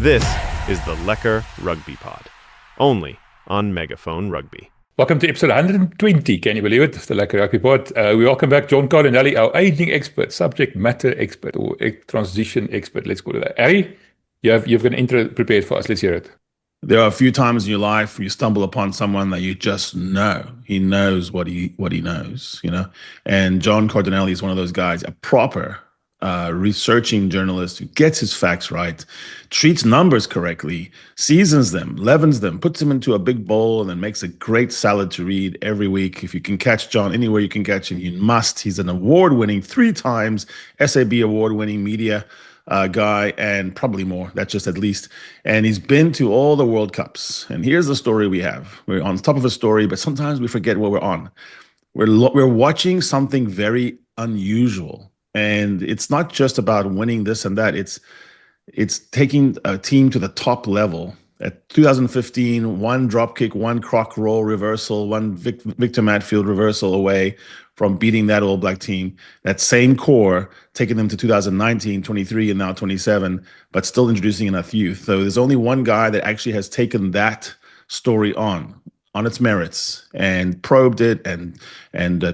This is the Lekker Rugby Pod, only on Megaphone Rugby. Welcome to episode 120, can you believe it? The Lekker Rugby Pod. We welcome back Jon Cardinelli, our aging expert, subject matter expert, or transition expert, let's call it that. Harry, you've got an intro prepared for us. Let's hear it. There are a few times in your life where you stumble upon someone that you just know. He knows what he knows, you know? And Jon Cardinelli is one of those guys, a proper researching journalist who gets his facts right, treats numbers correctly, seasons them, leavens them, puts them into a big bowl, and then makes a great salad to read every week. If you can catch Jon anywhere you can catch him, you must. He's an award-winning, 3 times SAB award-winning media guy, and probably more. That's just at least. And he's been to all the World Cups. And here's the story we have. We're on top of a story, but sometimes we forget what we're on. We're watching something very unusual. And it's not just about winning this and that. It's taking a team to the top level. At 2015, one drop kick, one croc roll reversal, one Victor Midfield reversal away from beating that All Black team. That same core, taking them to 2019, 23, and now 27, but still introducing enough youth. So there's only one guy that actually has taken that story on its merits and probed it and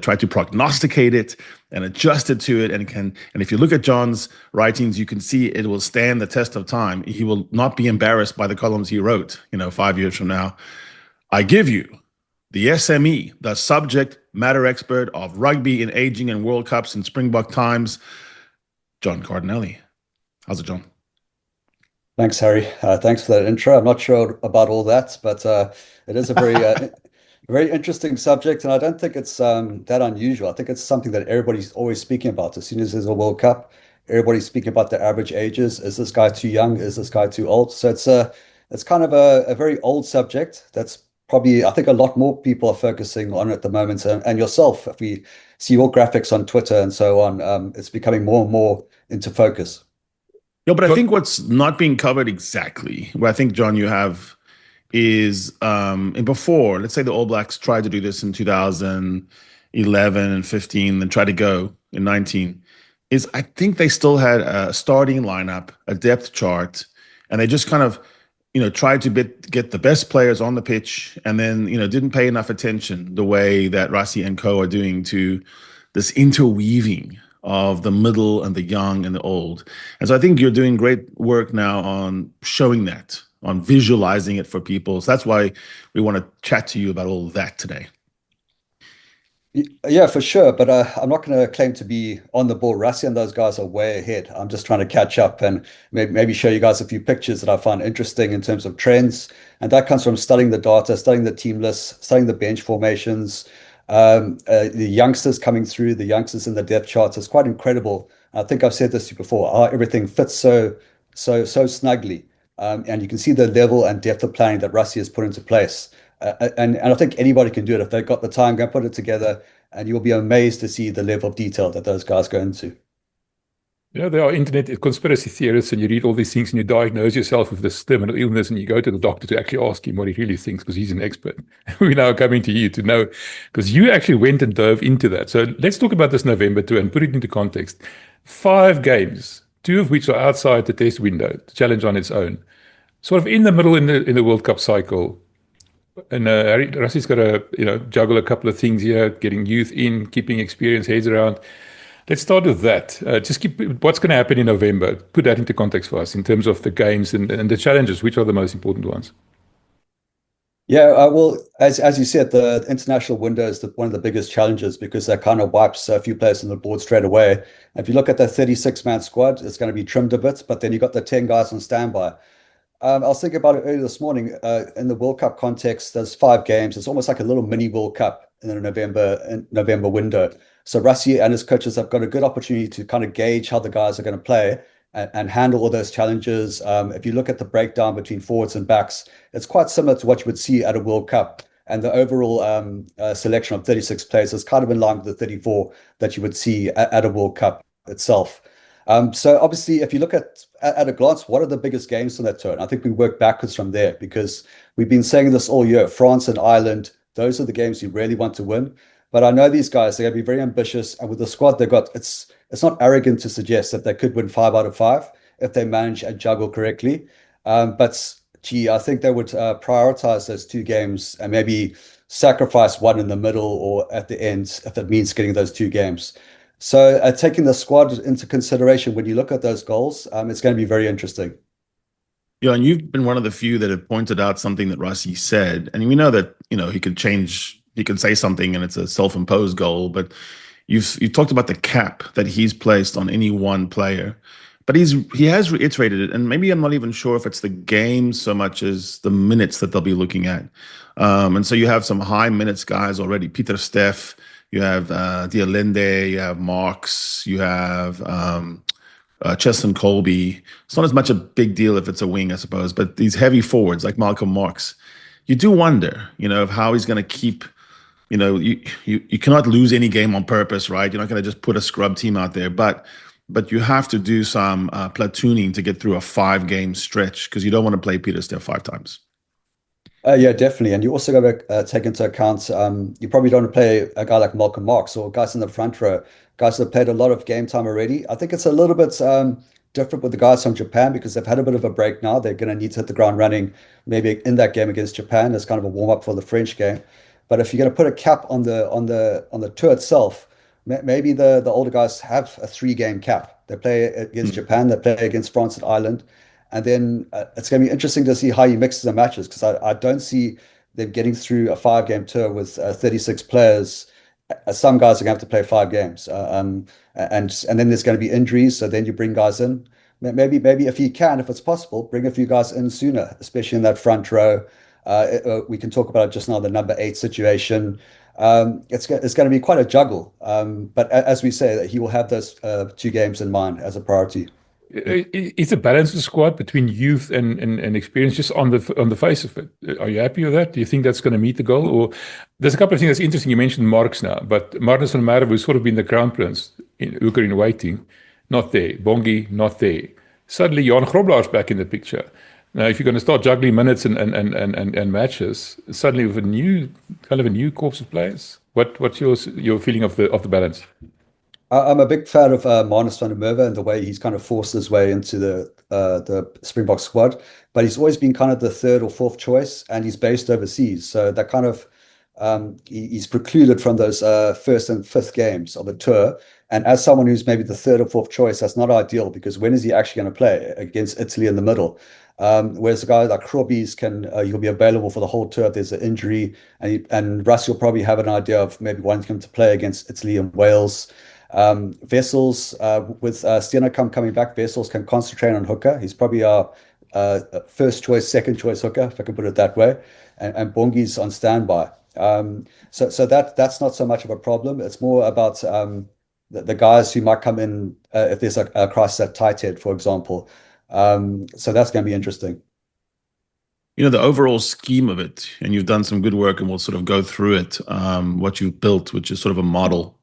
tried to prognosticate it and adjust it to it. And if you look at Jon's writings, you can see it will stand the test of time. He will not be embarrassed by the columns he wrote, 5 years from now. I give you the SME, the subject matter expert of rugby in aging and World Cups in Springbok times, Jon Cardinelli. How's it, Jon? Thanks, Harry. Thanks for that intro. I'm not sure about all that, but it is a very very interesting subject, and I don't think it's that unusual. I think it's something that everybody's always speaking about. As soon as there's a World Cup, everybody's speaking about the average ages. Is this guy too young? Is this guy too old? So it's kind of a very old subject that's probably, I think, a lot more people are focusing on at the moment. And yourself, if we see your graphics on Twitter and so on, it's becoming more and more into focus. No, but I think what's not being covered exactly, what I think, Jon, you have is, and before, let's say the All Blacks tried to do this in 2011 and 15, and tried to go in 19, is I think they still had a starting lineup, a depth chart, and they just kind of, tried to get the best players on the pitch, and then, didn't pay enough attention the way that Rassie and co are doing to this interweaving of the middle and the young and the old. And so I think you're doing great work now on showing that, on visualizing it for people. So that's why we want to chat to you about all that today. Yeah, for sure. But I'm not going to claim to be on the ball. Rassie and those guys are way ahead. I'm just trying to catch up and maybe show you guys a few pictures that I find interesting in terms of trends. And that comes from studying the data, studying the team lists, studying the bench formations, the youngsters coming through, the youngsters in the depth charts. It's quite incredible. I think I've said this to you before, how everything fits so snugly. And you can see the level and depth of planning that Rassie has put into place. And I think anybody can do it if they've got the time. Go put it together, and you'll be amazed to see the level of detail that those guys go into. There are internet conspiracy theorists, and you read all these things and you diagnose yourself with this terminal illness, and you go to the doctor to actually ask him what he really thinks, because he's an expert. We're now coming to you to know, because you actually went and dove into that. So let's talk about this November tour and put it into context. 5 games, 2 of which are outside the test window, the challenge on its own. Sort of in the middle in the World Cup cycle. And Rassie's got to juggle a couple of things here, getting youth in, keeping experienced heads around. Let's start with that. Just keep what's going to happen in November. Put that into context for us in terms of the games and the challenges. Which are the most important ones? Yeah, well, as you said, the international window is one of the biggest challenges, because that kind of wipes a few players on the board straight away. If you look at the 36-man squad, it's going to be trimmed a bit, but then you've got the 10 guys on standby. I was thinking about it earlier this morning. In the World Cup context, there's 5 games. It's almost like a little mini World Cup in the November window. So Rassie and his coaches have got a good opportunity to kind of gauge how the guys are going to play and handle all those challenges. If you look at the breakdown between forwards and backs, it's quite similar to what you would see at a World Cup. And the overall selection of 36 players is kind of in line with the 34 that you would see at a World Cup itself. So obviously, if you look at a glance, what are the biggest games on that tour? And I think we work backwards from there, because we've been saying this all year. France and Ireland, those are the games you really want to win. But I know these guys, they're going to be very ambitious. And with the squad they've got, it's not arrogant to suggest that they could win 5 out of 5 if they manage and juggle correctly. But gee, I think they would prioritize those 2 games and maybe sacrifice one in the middle or at the end if it means getting those 2 games. So taking the squad into consideration when you look at those goals, it's going to be very interesting. Yeah, and you've been one of the few that have pointed out something that Rassie said, and we know that he could change, he could say something, and it's a self-imposed goal. But you talked about the cap that he's placed on any one player, but he has reiterated it, and maybe I'm not even sure if it's the game so much as the minutes that they'll be looking at. And so you have some high minutes guys already: Peter Steff, you have Dialende, you have Marks, you have Cheston Colby. It's not as much a big deal if it's a wing, I suppose, but these heavy forwards like Malcolm Marks, you do wonder, of how he's going to keep, you cannot lose any game on purpose, right? You're not going to just put a scrub team out there, but you have to do some platooning to get through a 5-game stretch because you don't want to play Peter Steff 5 times. Yeah, definitely. And you also got to take into account, you probably don't want to play a guy like Malcolm Marks or guys in the front row, guys that have played a lot of game time already. I think it's a little bit different with the guys from Japan because they've had a bit of a break now. They're going to need to hit the ground running maybe in that game against Japan as kind of a warm-up for the French game. But if you're going to put a cap on the tour itself, maybe the older guys have a 3-game cap. They play against Japan, they play against France and Ireland. And then it's going to be interesting to see how he mixes the matches because I don't see them getting through a 5-game tour with 36 players. Some guys are going to have to play 5 games. And then there's going to be injuries. So then you bring guys in. Maybe if you can, if it's possible, bring a few guys in sooner, especially in that front row. We can talk about just now the number 8 situation. It's going to be quite a juggle. But as we say, he will have those 2 games in mind as a priority. It's a balanced squad between youth and experience just on the face of it. Are you happy with that? Do you think that's going to meet the goal? Or there's a couple of things that's interesting. You mentioned Marks now, but Martinus van Merwe, who's sort of been the crown prince in Hooker in waiting, not there. Bongi, not there. Suddenly, Jan Groblaar's back in the picture. Now, if you're going to start juggling minutes and matches, suddenly with a new corps of players, what's your feeling of the balance? I'm a big fan of Marnus van der Merwe and the way he's kind of forced his way into the Springbok squad, but he's always been kind of the 3rd or 4th choice, and he's based overseas, so that kind of he's precluded from those 1st and 5th games of the tour. And as someone who's maybe the 3rd or 4th choice, that's not ideal because when is he actually going to play against Italy in the middle? Whereas a guy like Krobbies he'll be available for the whole tour if there's an injury, and Russ will probably have an idea of maybe wanting him to play against Italy and Wales. Wessels, with Steenekamp coming back, Wessels can concentrate on hooker. He's probably our 1st choice, 2nd choice hooker, if I can put it that way. And Bongi's on standby. So that's not so much of a problem. It's more about the guys who might come in if there's a crisis at tight head, for example. So that's going to be interesting. The overall scheme of it, and you've done some good work, and we'll sort of go through it, what you've built, which is sort of a model.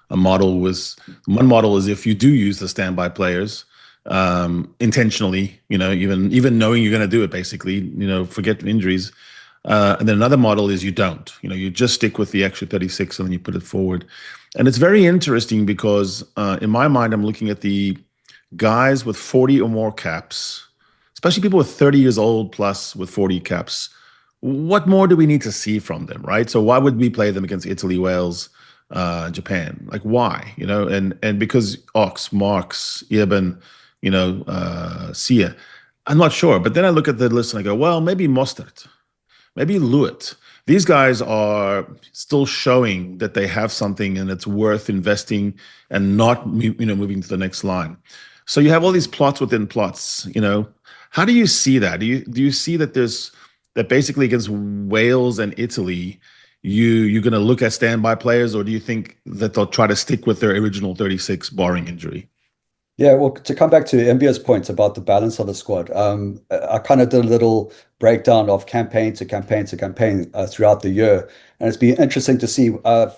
One model is if you do use the standby players intentionally, even knowing you're going to do it, basically, forget injuries. And then another model is you don't. You just stick with the extra 36 and then you put it forward. And it's very interesting because in my mind, I'm looking at the guys with 40 or more caps, especially people with 30 years old plus with 40 caps. What more do we need to see from them, right? So why would we play them against Italy, Wales, Japan? Like, why? And because Ox, Marks, Eben, Sia, I'm not sure. But then I look at the list and I go, well, maybe Mostert, maybe Lewitt. These guys are still showing that they have something and it's worth investing and not, moving to the next line. So you have all these plots within plots. How do you see that? Do you see that that basically against Wales and Italy, you're going to look at standby players, or do you think that they'll try to stick with their original 36 barring injury? Yeah, well, to come back to Mbia's point about the balance of the squad, I kind of did a little breakdown of campaign to campaign to campaign throughout the year. And it's been interesting to see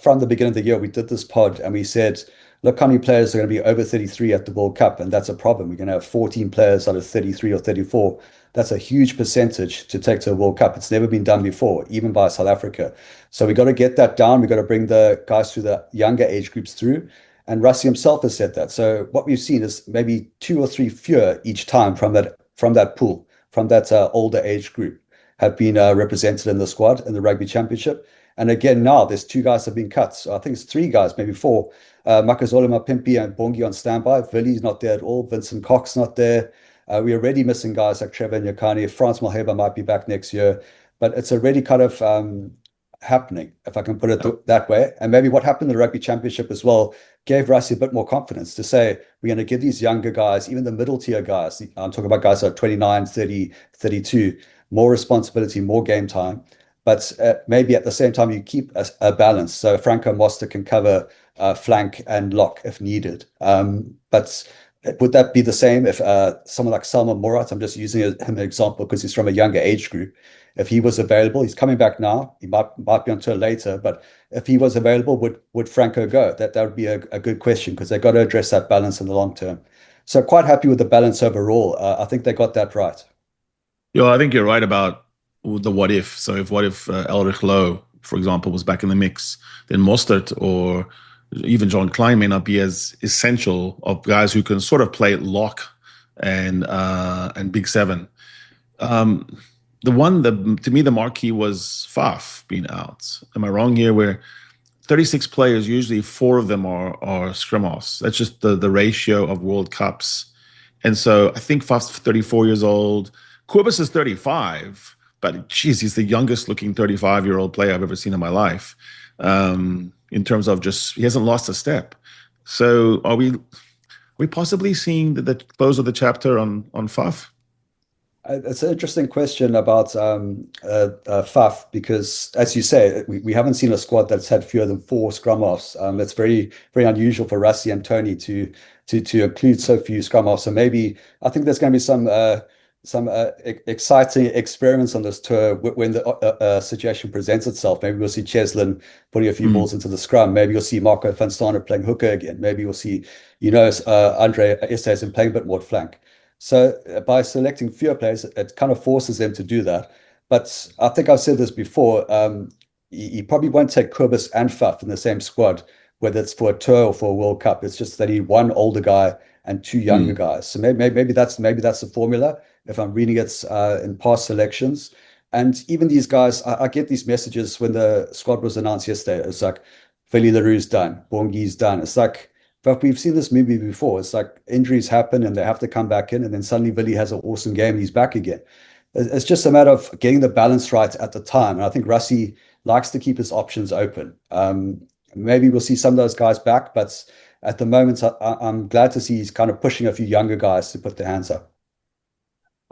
from the beginning of the year, we did this pod and we said, look how many players are going to be over 33 at the World Cup. And that's a problem. We're going to have 14 players out of 33 or 34. That's a huge percentage to take to a World Cup. It's never been done before, even by South Africa. So we got to get that down. We got to bring the guys through the younger age groups through. And Rassie himself has said that. So what we've seen is maybe 2 or 3 fewer each time from that pool from that older age group have been represented in the squad in the Rugby Championship. And again, now there's 2 guys have been cut. So I think it's 3 guys, maybe 4. Makazole Mapimpi and Bongi on standby. Villy's not there at all. Vincent Cox not there. We're already missing guys like Trevor Nyakani. Frans Malheba might be back next year. But it's already kind of happening, if I can put it that way. And maybe what happened in the Rugby Championship as well gave Rassie a bit more confidence to say, we're going to give these younger guys, even the middle tier guys, I'm talking about guys that are 29, 30, 32, more responsibility, more game time. But maybe at the same time, you keep a balance. So Franco Moster can cover flank and lock if needed. But would that be the same if someone like Salman Murat, I'm just using him as an example because he's from a younger age group, if he was available, he's coming back now, he might be on tour later, but if he was available, would Franco go? That would be a good question because they've got to address that balance in the long term. So quite happy with the balance overall. I think they got that right. Yeah, I think you're right about the what if. So what if Elrich Lowe, for example, was back in the mix, then Mostert or even John Klein may not be as essential of guys who can sort of play lock and big 7. To me, the marquee was Faf being out. Am I wrong here? Where 36 players, usually 4 of them are scrum-halves. That's just the ratio of World Cups. And so I think Faf's 34 years old. Quibus is 35, but geez, he's the youngest looking 35-year-old player I've ever seen in my life. In terms of just, he hasn't lost a step. So are we possibly seeing the close of the chapter on Faf? It's an interesting question about Faf because, as you say, we haven't seen a squad that's had fewer than 4 scrum-halves. It's very, very unusual for Rassie and Tony to include so few scrum-halves. So maybe I think there's going to be some exciting experiments on this tour when the situation presents itself. Maybe we'll see Cheslin putting a few balls into the scrum. Maybe you'll see Marco van Stanen playing hooker again. Maybe you'll see, Andre Esterhuizen playing a bit more flank. So by selecting fewer players, it kind of forces them to do that. But I think I've said this before, you probably won't take Quibus and Faf in the same squad, whether it's for a tour or for a World Cup. It's just that you need 1 older guy and 2 younger guys. So maybe that's the formula if I'm reading it in past selections. And even these guys, I get these messages when the squad was announced yesterday. It's like, Willie Leroux's done, Bongi's done. It's like, but we've seen this movie before. It's like injuries happen and they have to come back in, and then suddenly Willie has an awesome game and he's back again. It's just a matter of getting the balance right at the time. And I think Rassie likes to keep his options open. Maybe we'll see some of those guys back, but at the moment, I'm glad to see he's kind of pushing a few younger guys to put their hands up.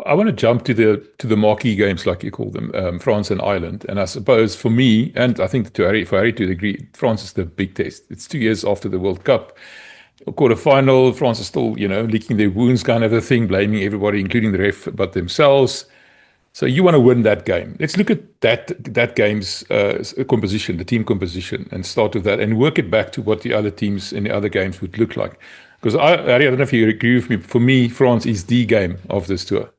I want to jump to the marquee games, like you call them, France and Ireland. And I suppose for me, and I think for Harry to agree, France is the big test. It's 2 years after the World Cup. Quarterfinal, France is still, licking their wounds kind of a thing, blaming everybody, including the ref, but themselves. So you want to win that game. Let's look at that game's composition, the team composition, and start with that and work it back to what the other teams in the other games would look like. Because Harry, I don't know if you agree with me. For me, France is the game of this tour.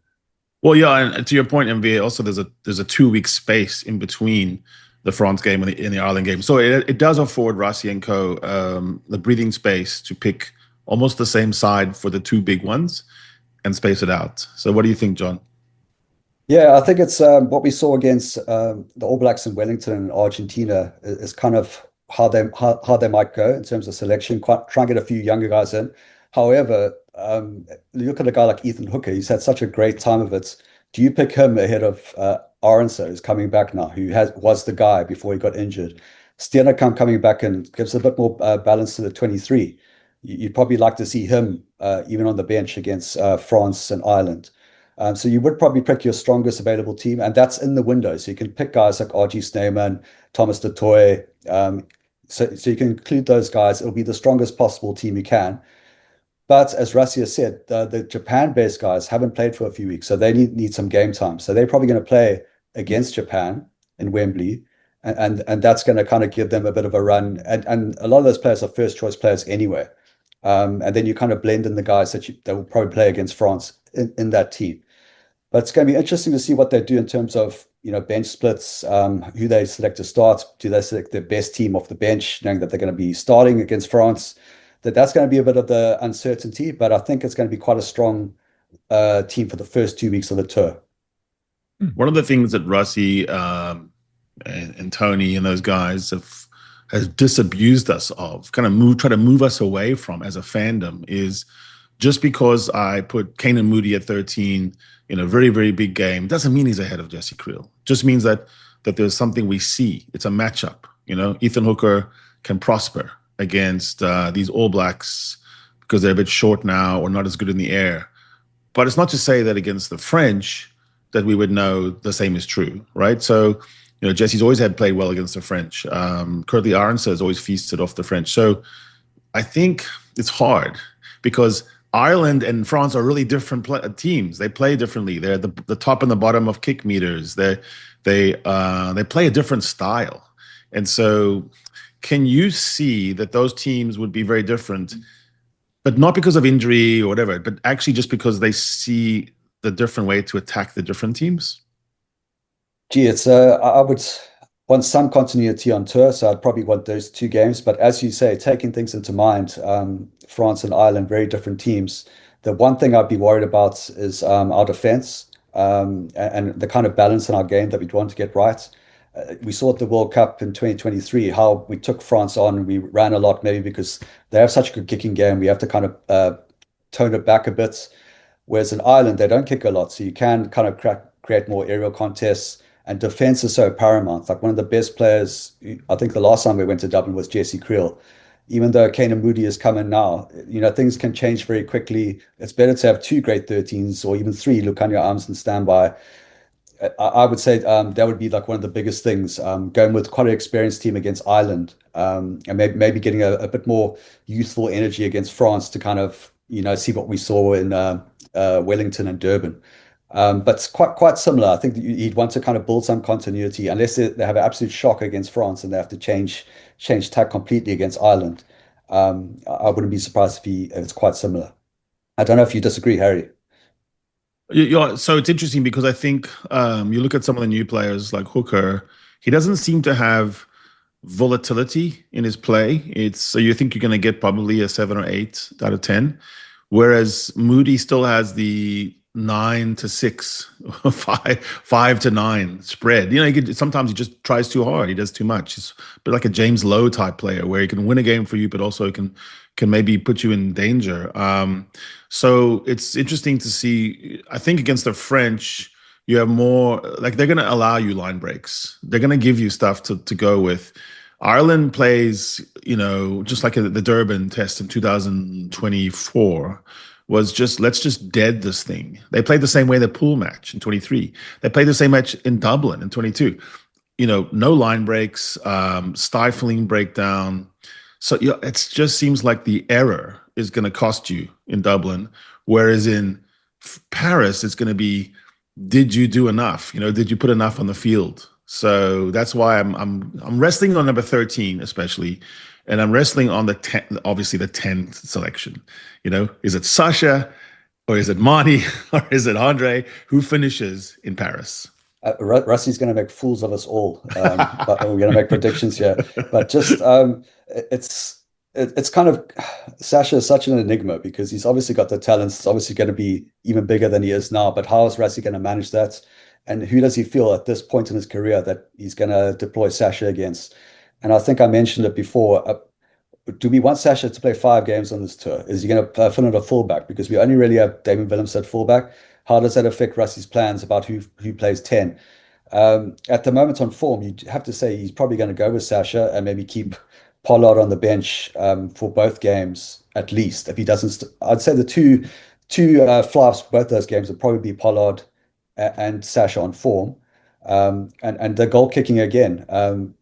Well, yeah, and to your point, MV, also there's a 2-week space in between the France game and the Ireland game. So it does afford Rassie and co the breathing space to pick almost the same side for the 2 big ones and space it out. So what do you think, John? Yeah, I think it's what we saw against the All Blacks in Wellington and Argentina is kind of how they might go in terms of selection, try and get a few younger guys in. However, look at a guy like Ethan Hooker. He's had such a great time of it. Do you pick him ahead of Arendse, who's coming back now, who was the guy before he got injured? Steenekamp coming back and gives a bit more balance to the 23. You'd probably like to see him even on the bench against France and Ireland. So you would probably pick your strongest available team, and that's in the window. So you can pick guys like RG Snyman, Thomas du Toit. So you can include those guys. It'll be the strongest possible team you can. But as Rassie has said, the Japan-based guys haven't played for a few weeks, so they need some game time. So they're probably going to play against Japan in Wembley, and that's going to kind of give them a bit of a run. And a lot of those players are first-choice players anyway. And then you kind of blend in the guys that will probably play against France in that team. But it's going to be interesting to see what they do in terms of bench splits, who they select to start. Do they select their best team off the bench, knowing that they're going to be starting against France? That's going to be a bit of the uncertainty, but I think it's going to be quite a strong team for the first 2 weeks of the tour. One of the things that Rassie and Tony and those guys has disabused us of, try to move us away from as a fandom, is just because I put Kane Moody at 13 in a very, very big game doesn't mean he's ahead of Jesse Creel. Just means that there's something we see. It's a matchup. Ethan Hooker can prosper against these All Blacks because they're a bit short now or not as good in the air. But it's not to say that against the French that we would know the same is true, right? So, Jesse's always played well against the French. Curtly Arnsa has always feasted off the French. So I think it's hard because Ireland and France are really different teams. They play differently. They're the top and the bottom of kick meters. They play a different style. And so can you see that those teams would be very different, but not because of injury or whatever, but actually just because they see the different way to attack the different teams? Gee, I would want some continuity on tour, so I'd probably want those two games. But as you say, taking things into mind, France and Ireland, very different teams. The one thing I'd be worried about is our defense and the kind of balance in our game that we'd want to get right. We saw at the World Cup in 2023 how we took France on and we ran a lot, maybe because they have such a good kicking game. We have to kind of tone it back a bit. Whereas in Ireland, they don't kick a lot, so you can kind of create more aerial contests. And defense is so paramount. Like one of the best players, I think the last time we went to Dublin was Jesse Creel. Even though Kane Moody is coming now, things can change very quickly. It's better to have two great 13s or even three Lukhanyo Arms and standby. I would say that would be like one of the biggest things, going with quite an experienced team against Ireland, and maybe getting a bit more youthful energy against France to kind of, see what we saw in Wellington and Durban. But it's quite similar. I think that you'd want to kind of build some continuity unless they have an absolute shock against France and they have to change tack completely against Ireland. I wouldn't be surprised if it's quite similar. I don't know if you disagree, Harry. Yeah, so it's interesting because I think you look at some of the new players like Hooker, he doesn't seem to have volatility in his play. So you think you're going to get probably a 7 or 8 out of 10, whereas Moody still has the 9 to 6, 5 to 9 spread. Sometimes he just tries too hard. He does too much. He's a bit like a James Lowe type player where he can win a game for you, but also can maybe put you in danger. So it's interesting to see. I think against the French, you have more, like they're going to allow you line breaks. They're going to give you stuff to go with. Ireland plays, just like the Durban test in 2024, was just, let's just dead this thing. They played the same way the pool match in 23. They played the same match in Dublin in 22. No line breaks, stifling breakdown. So it just seems like the error is going to cost you in Dublin, whereas in Paris, it's going to be, did you do enough? Did you put enough on the field? So that's why I'm wrestling on number 13, especially. And I'm wrestling on the 10, obviously the 10th selection. Is it Sasha or is it Monty or is it Andre? Who finishes in Paris? Rassie's going to make fools of us all. But we're going to make predictions here. But just it's kind of, Sasha is such an enigma because he's obviously got the talents. It's obviously going to be even bigger than he is now. But how is Rassie going to manage that? And who does he feel at this point in his career that he's going to deploy Sasha against? And I think I mentioned it before. Do we want Sasha to play 5 games on this tour? Is he going to fill in a fullback? Because we only really have Damon Willems at fullback. How does that affect Rassie's plans about who plays 10? At the moment on form, you have to say he's probably going to go with Sasha and maybe keep Pollard on the bench for both games at least. If he doesn't, I'd say the two flops for both those games would probably be Pollard and Sasha on form. And the goal kicking again.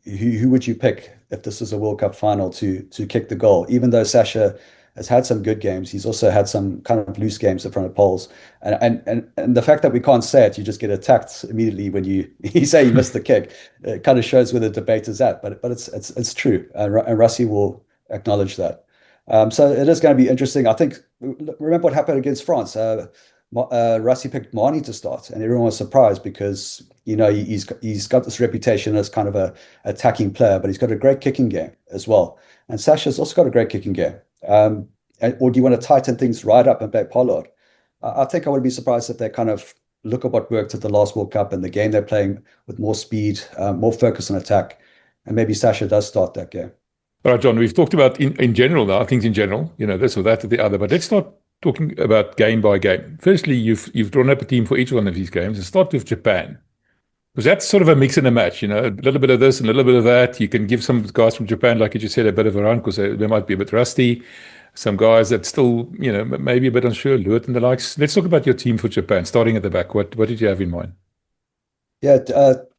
Who would you pick if this is a World Cup final to kick the goal? Even though Sasha has had some good games, he's also had some kind of loose games in front of poles. And the fact that we can't say it, you just get attacked immediately when you say you missed the kick. It kind of shows where the debate is at. But it's true, and Rassie will acknowledge that. So it is going to be interesting. I think, remember what happened against France. Rassie picked Marnie to start, and everyone was surprised because he's got this reputation as kind of a attacking player, but he's got a great kicking game as well. And Sasha's also got a great kicking game. Or do you want to tighten things right up and play Pollard? I think I would be surprised if they kind of look at what worked at the last World Cup and the game they're playing with more speed, more focus on attack. And maybe Sasha does start that game. All right, John, we've talked about in general now, things in general, this or that or the other, but let's start talking about game by game. Firstly, you've drawn up a team for each one of these games, and start with Japan. Because that's sort of a mix and a match, a little bit of this and a little bit of that. You can give some guys from Japan, like you just said, a bit of a run because they might be a bit rusty. Some guys that still, maybe a bit unsure, Lewis and the likes. Let's talk about your team for Japan, starting at the back. What did you have in mind? Yeah,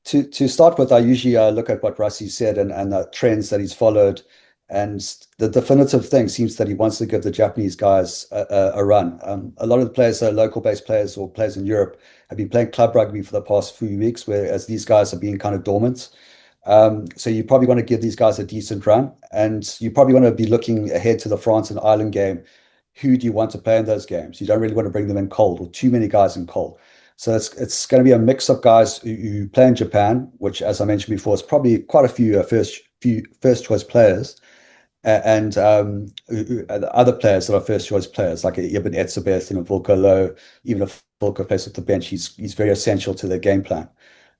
to start with, I usually look at what Rassie said and the trends that he's followed. And the definitive thing seems that he wants to give the Japanese guys a run. A lot of the players are local-based players or players in Europe have been playing club rugby for the past few weeks, whereas these guys are being kind of dormant. So you probably want to give these guys a decent run, and you probably want to be looking ahead to the France and Ireland game. Who do you want to play in those games? You don't really want to bring them in cold or too many guys in cold. So it's going to be a mix of guys who play in Japan, which, as I mentioned before, is probably quite a few first choice players, and other players that are first choice players, like Ibn Etzebeth and Volker Low. Even if Volker plays at the bench, he's very essential to their game plan.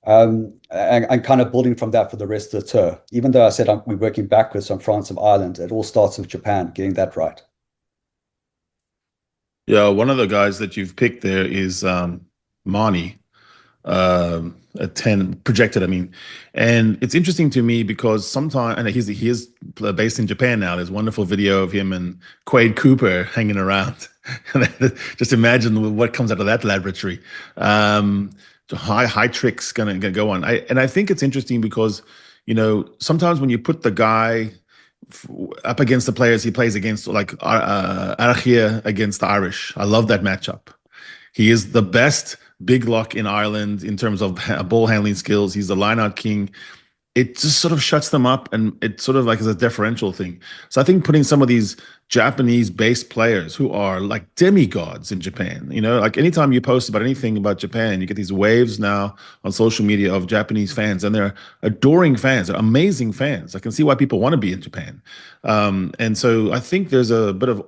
And kind of building from that for the rest of the tour. Even though I said we're working backwards on France and Ireland, it all starts with Japan, getting that right. Yeah, one of the guys that you've picked there is Mani, at 10 projected. I mean, and it's interesting to me because sometimes, and he is based in Japan now. There's a wonderful video of him and Quade Cooper hanging around. Just imagine what comes out of that laboratory. High tricks gonna go on. I think it's interesting because sometimes when you put the guy up against the players he plays against, like Arachia against the Irish, I love that matchup. He is the best big lock in Ireland in terms of ball handling skills. He's the line-out king. It just sort of shuts them up, and it's sort of like as a differential thing. So I think putting some of these Japanese-based players who are like demigods in Japan, like anytime you post about anything about Japan, you get these waves now on social media of Japanese fans, and they're adoring fans, they're amazing fans. I can see why people want to be in Japan. And so I think there's a bit of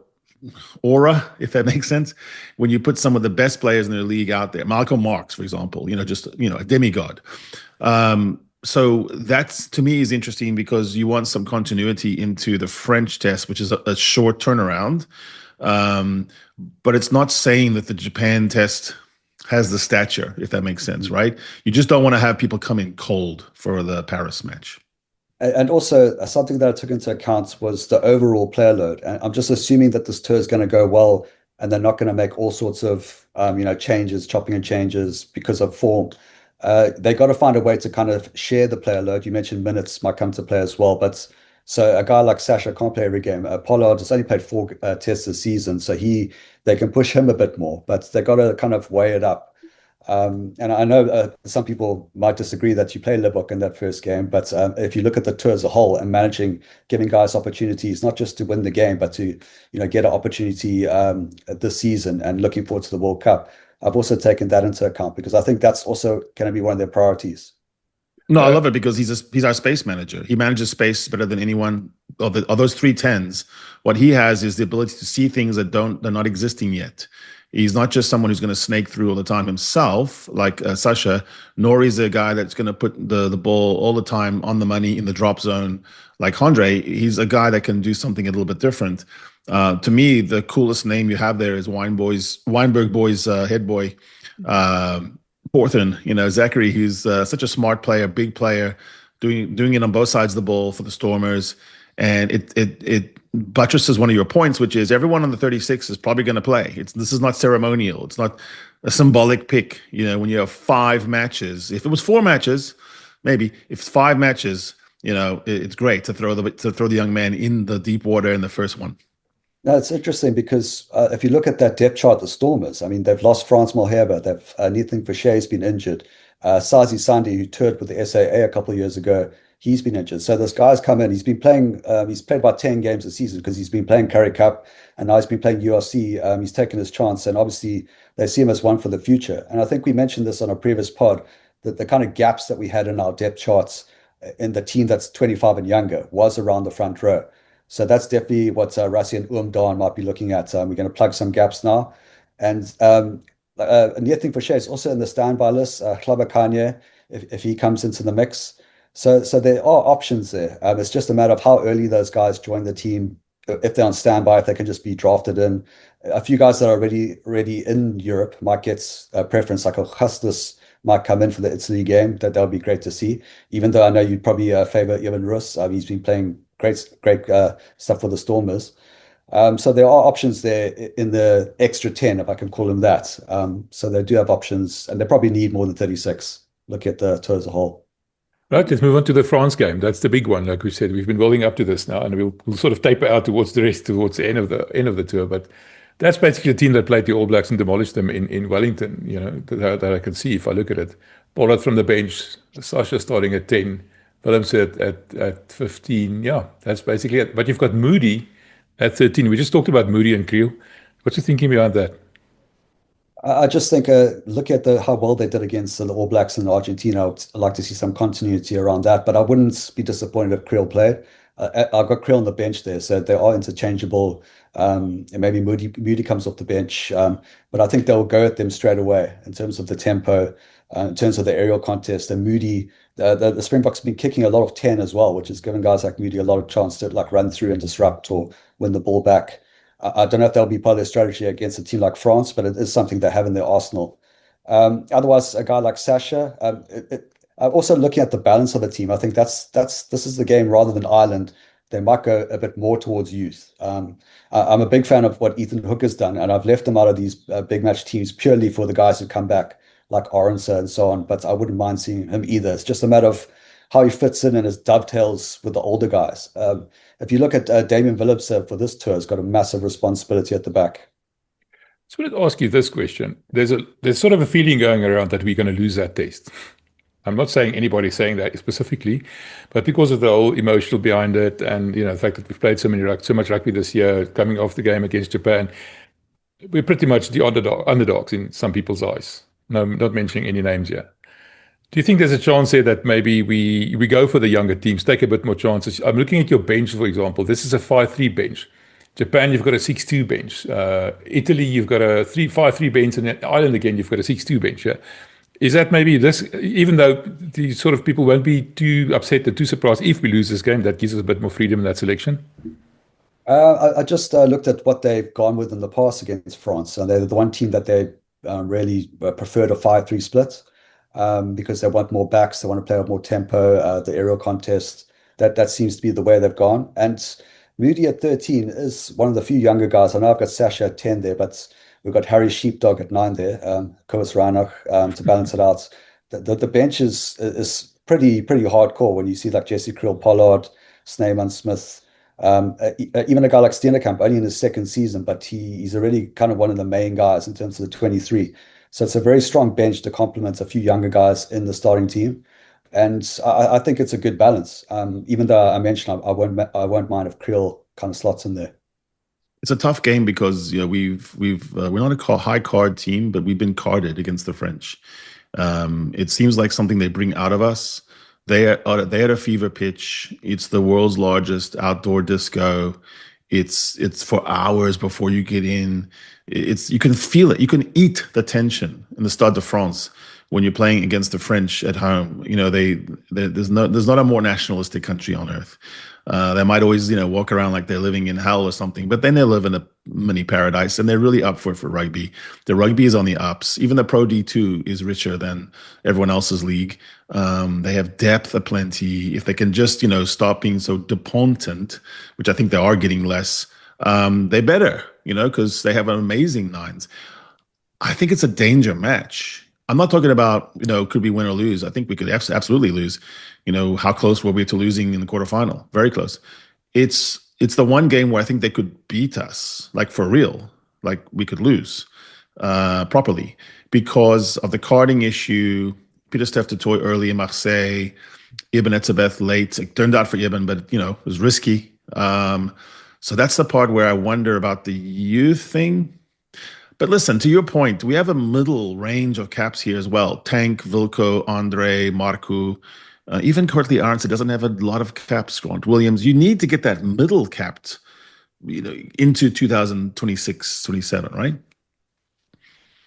aura, if that makes sense, when you put some of the best players in their league out there. Malcolm Marx, for example, just a demigod. So that's, to me, is interesting because you want some continuity into the French test, which is a short turnaround. But it's not saying that the Japan test has the stature, if that makes sense, right? You just don't want to have people come in cold for the Paris match. And also something that I took into account was the overall player load. And I'm just assuming that this tour is going to go well and they're not going to make all sorts of, changes, chopping and changes because of form. They got to find a way to kind of share the player load. You mentioned minutes might come to play as well, but so a guy like Sasha can't play every game. Pollard has only played 4 tests this season, so they can push him a bit more, but they got to kind of weigh it up. And I know some people might disagree that you play Libbok in that first game, but if you look at the tour as a whole and giving guys opportunities, not just to win the game, but to get an opportunity this season and looking forward to the World Cup. I've also taken that into account because I think that's also going to be one of their priorities. No, I love it because he's our space manager. He manages space better than anyone of those 3 10s. What he has is the ability to see things they're not existing yet. He's not just someone who's going to snake through all the time himself, like Sasha, nor is a guy that's going to put the ball all the time on the money in the drop zone like Andre. He's a guy that can do something a little bit different. To me, the coolest name you have there is Weinberg Boys head boy, Porthen. Zachary, who's such a smart player, big player, doing it on both sides of the ball for the Stormers. And it buttresses one of your points, which is everyone on the 36 is probably going to play. This is not ceremonial. It's not a symbolic pick. When you have 5 matches, if it was 4 matches, maybe. If it's 5 matches, it's great to throw the young man in the deep water in the first one. No, it's interesting because if you look at that depth chart, the Stormers, I mean, they've lost Frans Malherbe. Nathan Fouché has been injured. Sazi Sandi, who toured with the SAA a couple of years ago, he's been injured. So this guy's come in. He's been playing. He's played about 10 games a season because he's been playing Currie Cup, and now he's been playing URC. He's taken his chance, and obviously they see him as one for the future. And I think we mentioned this on a previous pod that the kind of gaps that we had in our depth charts in the team that's 25 and younger was around the front row. So that's definitely what Rassie and Daan might be looking at. We're going to plug some gaps now. And Niating Fouché is also in the standby list. Klaba Kanye, if he comes into the mix. So there are options there. It's just a matter of how early those guys join the team. If they're on standby, if they can just be drafted in. A few guys that are already in Europe might get a preference, like Augustus might come in for the Italy game. That would be great to see. Even though I know you'd probably favor Ivan Rus. He's been playing great stuff for the Stormers. So there are options there in the extra 10, if I can call them that. So they do have options, and they probably need more than 36. Look at the tour as a whole. Right, let's move on to the France game. That's the big one. Like we said, we've been building up to this now, and we'll sort of taper out towards the end of the tour. But that's basically the team that played the All Blacks and demolished them in Wellington. You know, that I can see if I look at it. Pollard from the bench, Sasha starting at 10, Willems at 15. Yeah, that's basically it. But you've got Moody at 13. We just talked about Moody and Creel. What's your thinking behind that? I just think, look at how well they did against the All Blacks in Argentina. I'd like to see some continuity around that, but I wouldn't be disappointed if Creel played. I've got Creel on the bench there, so they are interchangeable. And maybe Moody comes off the bench, but I think they'll go at them straight away in terms of the tempo, in terms of the aerial contest. And Moody, the Springboks have been kicking a lot of 10 as well, which has given guys like Moody a lot of chance to like run through and disrupt or win the ball back. I don't know if that'll be part of their strategy against a team like France, but it is something they have in their arsenal. Otherwise, a guy like Sasha. Also looking at the balance of the team, I think this is the game rather than Ireland. They might go a bit more towards youth. I'm a big fan of what Ethan Hook has done, and I've left him out of these big match teams purely for the guys who come back, like Orense and so on. But I wouldn't mind seeing him either. It's just a matter of how he fits in and his dovetails with the older guys. If you look at Damien Willems for this tour, has got a massive responsibility at the back. So I wanted to ask you this question. There's sort of a feeling going around that we're going to lose that test. I'm not saying anybody's saying that specifically, but because of the whole emotional behind it, and the fact that we've played so much rugby this year, coming off the game against Japan, we're pretty much the underdogs in some people's eyes. No, not mentioning any names yet. Do you think there's a chance here that maybe we go for the younger teams, take a bit more chances? I'm looking at your bench, for example. This is a 5-3 bench. Japan, you've got a 6-2 bench. Italy, you've got a 5-3 bench, and Ireland again, you've got a 6-2 bench. Yeah? Is that maybe this? Even though the sort of people won't be too upset or too surprised if we lose this game, that gives us a bit more freedom in that selection. I just looked at what they've gone with in the past against France, and they're the one team that they really preferred a 5-3 split. Because they want more backs, they want to play with more tempo, the aerial contest. That seems to be the way they've gone. And Moody at 13 is one of the few younger guys. I know I've got Sasha at 10 there, but we've got Harry Sheepdog at 9 there, Koos Reinach to balance it out. The bench is pretty hardcore when you see like Jesse Creel, Pollard, Snyman Smith, even a guy like Steenekamp, only in his second season, but he's already kind of one of the main guys in terms of the 23. So it's a very strong bench to complement a few younger guys in the starting team. And I think it's a good balance. Even though I mentioned I won't mind if Creel kind of slots in there. It's a tough game because we're not a high card team, but we've been carded against the French. It seems like something they bring out of us. They are at a fever pitch. It's the world's largest outdoor disco. It's for hours before you get in. You can feel it. You can eat the tension in the Stade de France when you're playing against the French at home. There's not a more nationalistic country on earth. They might always walk around like they're living in hell or something, but then they live in a mini paradise, and they're really up for rugby. The rugby is on the ups. Even the Pro D2 is richer than everyone else's league. They have depth aplenty. If they can just stop being so dependent, which I think they are getting less, they better, because they have amazing nines. I think it's a danger match. I'm not talking about, could we win or lose? I think we could absolutely lose. How close were we to losing in the quarterfinal? Very close. It's the one game where I think they could beat us, like for real, like we could lose properly because of the carding issue. Peter Steph du Toit early in Marseille, Ibn Etzebeth late. It turned out for Ibn, but it was risky. So that's the part where I wonder about the youth thing. But listen, to your point, we have a middle range of caps here as well. Tank, Vilko, Andre, Marku, even Courtney Arndt doesn't have a lot of caps. Grant Williams, you need to get that middle capped, into 2026, 27, right?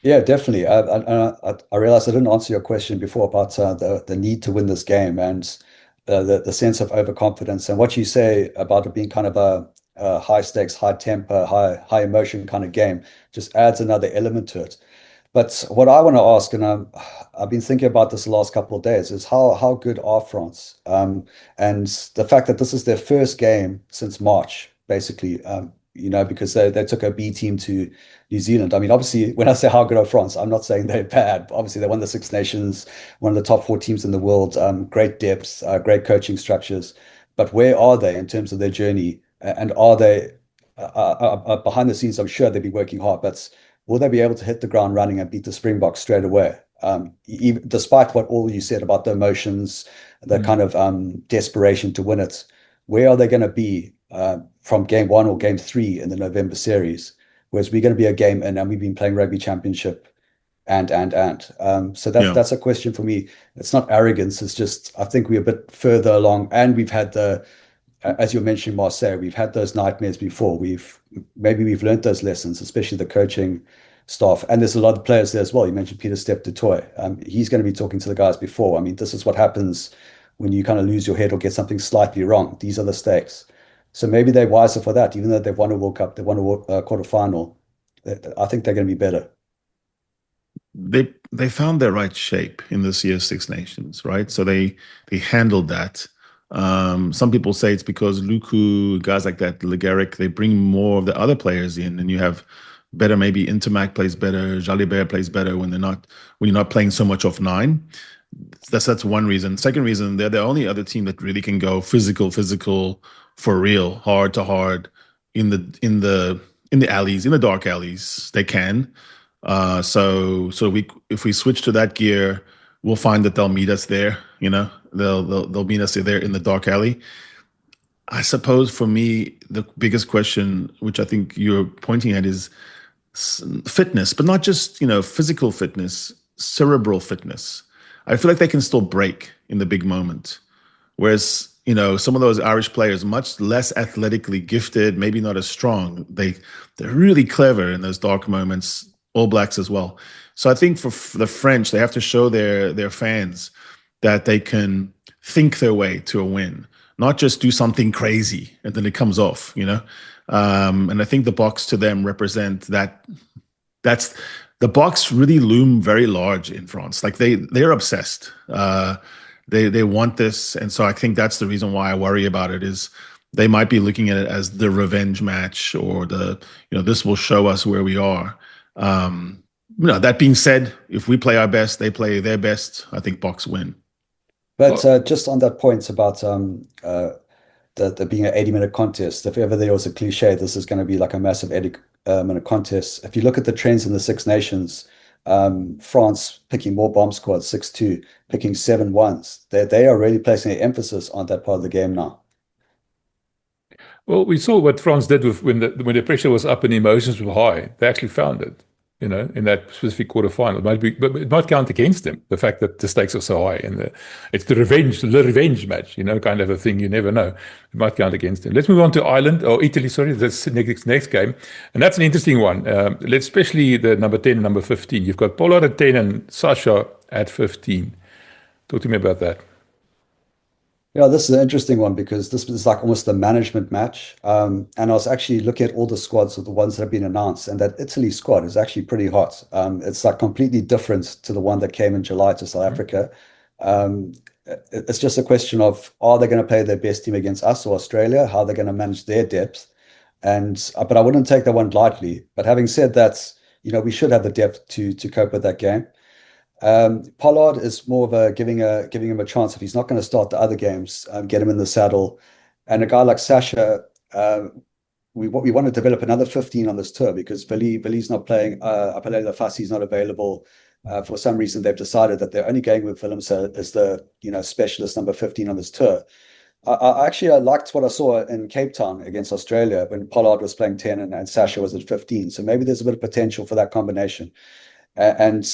Yeah, definitely. I realized I didn't answer your question before about the need to win this game and the sense of overconfidence and what you say about it being kind of a high stakes, high tempo, high emotion kind of game just adds another element to it. But what I want to ask, and I've been thinking about this the last couple of days, is how good are France? And the fact that this is their first game since March, basically, because they took a B team to New Zealand. I mean, obviously, when I say how good are France, I'm not saying they're bad. Obviously, they won the Six Nations, one of the top four teams in the world, great depths, great coaching structures. But where are they in terms of their journey? And are they behind the scenes? I'm sure they'll be working hard, but will they be able to hit the ground running and beat the Springboks straight away? Even, despite what all you said about the emotions, the kind of desperation to win it, where are they going to be from game one or game three in the November series? Whereas we're going to be a game in and we've been playing rugby championship and. So that's a question for me. It's not arrogance. It's just, I think we're a bit further along and we've had as you're mentioning Marseille, we've had those nightmares before. Maybe we've learned those lessons, especially the coaching staff. And there's a lot of players there as well. You mentioned Peter Step du Toit. He's going to be talking to the guys before. I mean, this is what happens when you kind of lose your head or get something slightly wrong. These are the stakes. So maybe they're wiser for that, even though they've won a World Cup, they won a quarterfinal. I think they're going to be better. They found their right shape in this year's Six Nations, right? So they handled that. Some people say it's because Luku, guys like that, Legaric, they bring more of the other players in, and you have better, maybe Intermac plays better, Jalibert plays better when you're not playing so much off nine. That's one reason. Second reason, they're the only other team that really can go physical for real, hard to hard in the alleys, in the dark alleys. They can. So if we switch to that gear, we'll find that they'll meet us there. They'll meet us there in the dark alley. I suppose for me, the biggest question, which I think you're pointing at, is fitness, but not just physical fitness, cerebral fitness. I feel like they can still break in the big moment, whereas some of those Irish players, much less athletically gifted, maybe not as strong, they're really clever in those dark moments. All Blacks as well. So I think for the French, they have to show their fans that they can think their way to a win, not just do something crazy and then it comes off, And I think the Boks to them represent that. That's the Boks really loom very large in France. Like they're obsessed. They want this, and so I think that's the reason why I worry about it. Is they might be looking at it as the revenge match, or this will show us where we are. That being said, if we play our best, they play their best, I think Boks win. But just on that point about the being an 80-minute contest, if ever there was a cliche, this is going to be like a massive 80-minute contest. If you look at the trends in the Six Nations, France picking more bomb squads, 6-2, picking 7-1s, they are really placing an emphasis on that part of the game now. Well, we saw what France did when the pressure was up and the emotions were high. They actually found it, in that specific quarterfinal. But it might count against them, the fact that the stakes are so high, and it's the revenge match, kind of a thing. You never know. It might count against them. Let's move on to Italy. Sorry, that's next game, and that's an interesting one. Especially the number 10 and number 15. You've got Pollard at 10 and Sasha at 15. Talk to me about that. Yeah, this is an interesting one because this was like almost a management match. And I was actually looking at all the squads of the ones that have been announced, and that Italy squad is actually pretty hot. It's like completely different to the one that came in July to South Africa. It's just a question of, are they going to play their best team against us or Australia? How are they going to manage their depth? But I wouldn't take that one lightly. But having said that, we should have the depth to cope with that game. Pollard is more of giving him a chance. If he's not going to start the other games, get him in the saddle. And a guy like Sasha, we want to develop another 15 on this tour because Vili's not playing. Apelele Lafassi's not available. For some reason, they've decided that they're only going with Willems as the specialist number 15 on this tour. I liked what I saw in Cape Town against Australia when Pollard was playing 10 and Sasha was at 15. So maybe there's a bit of potential for that combination. And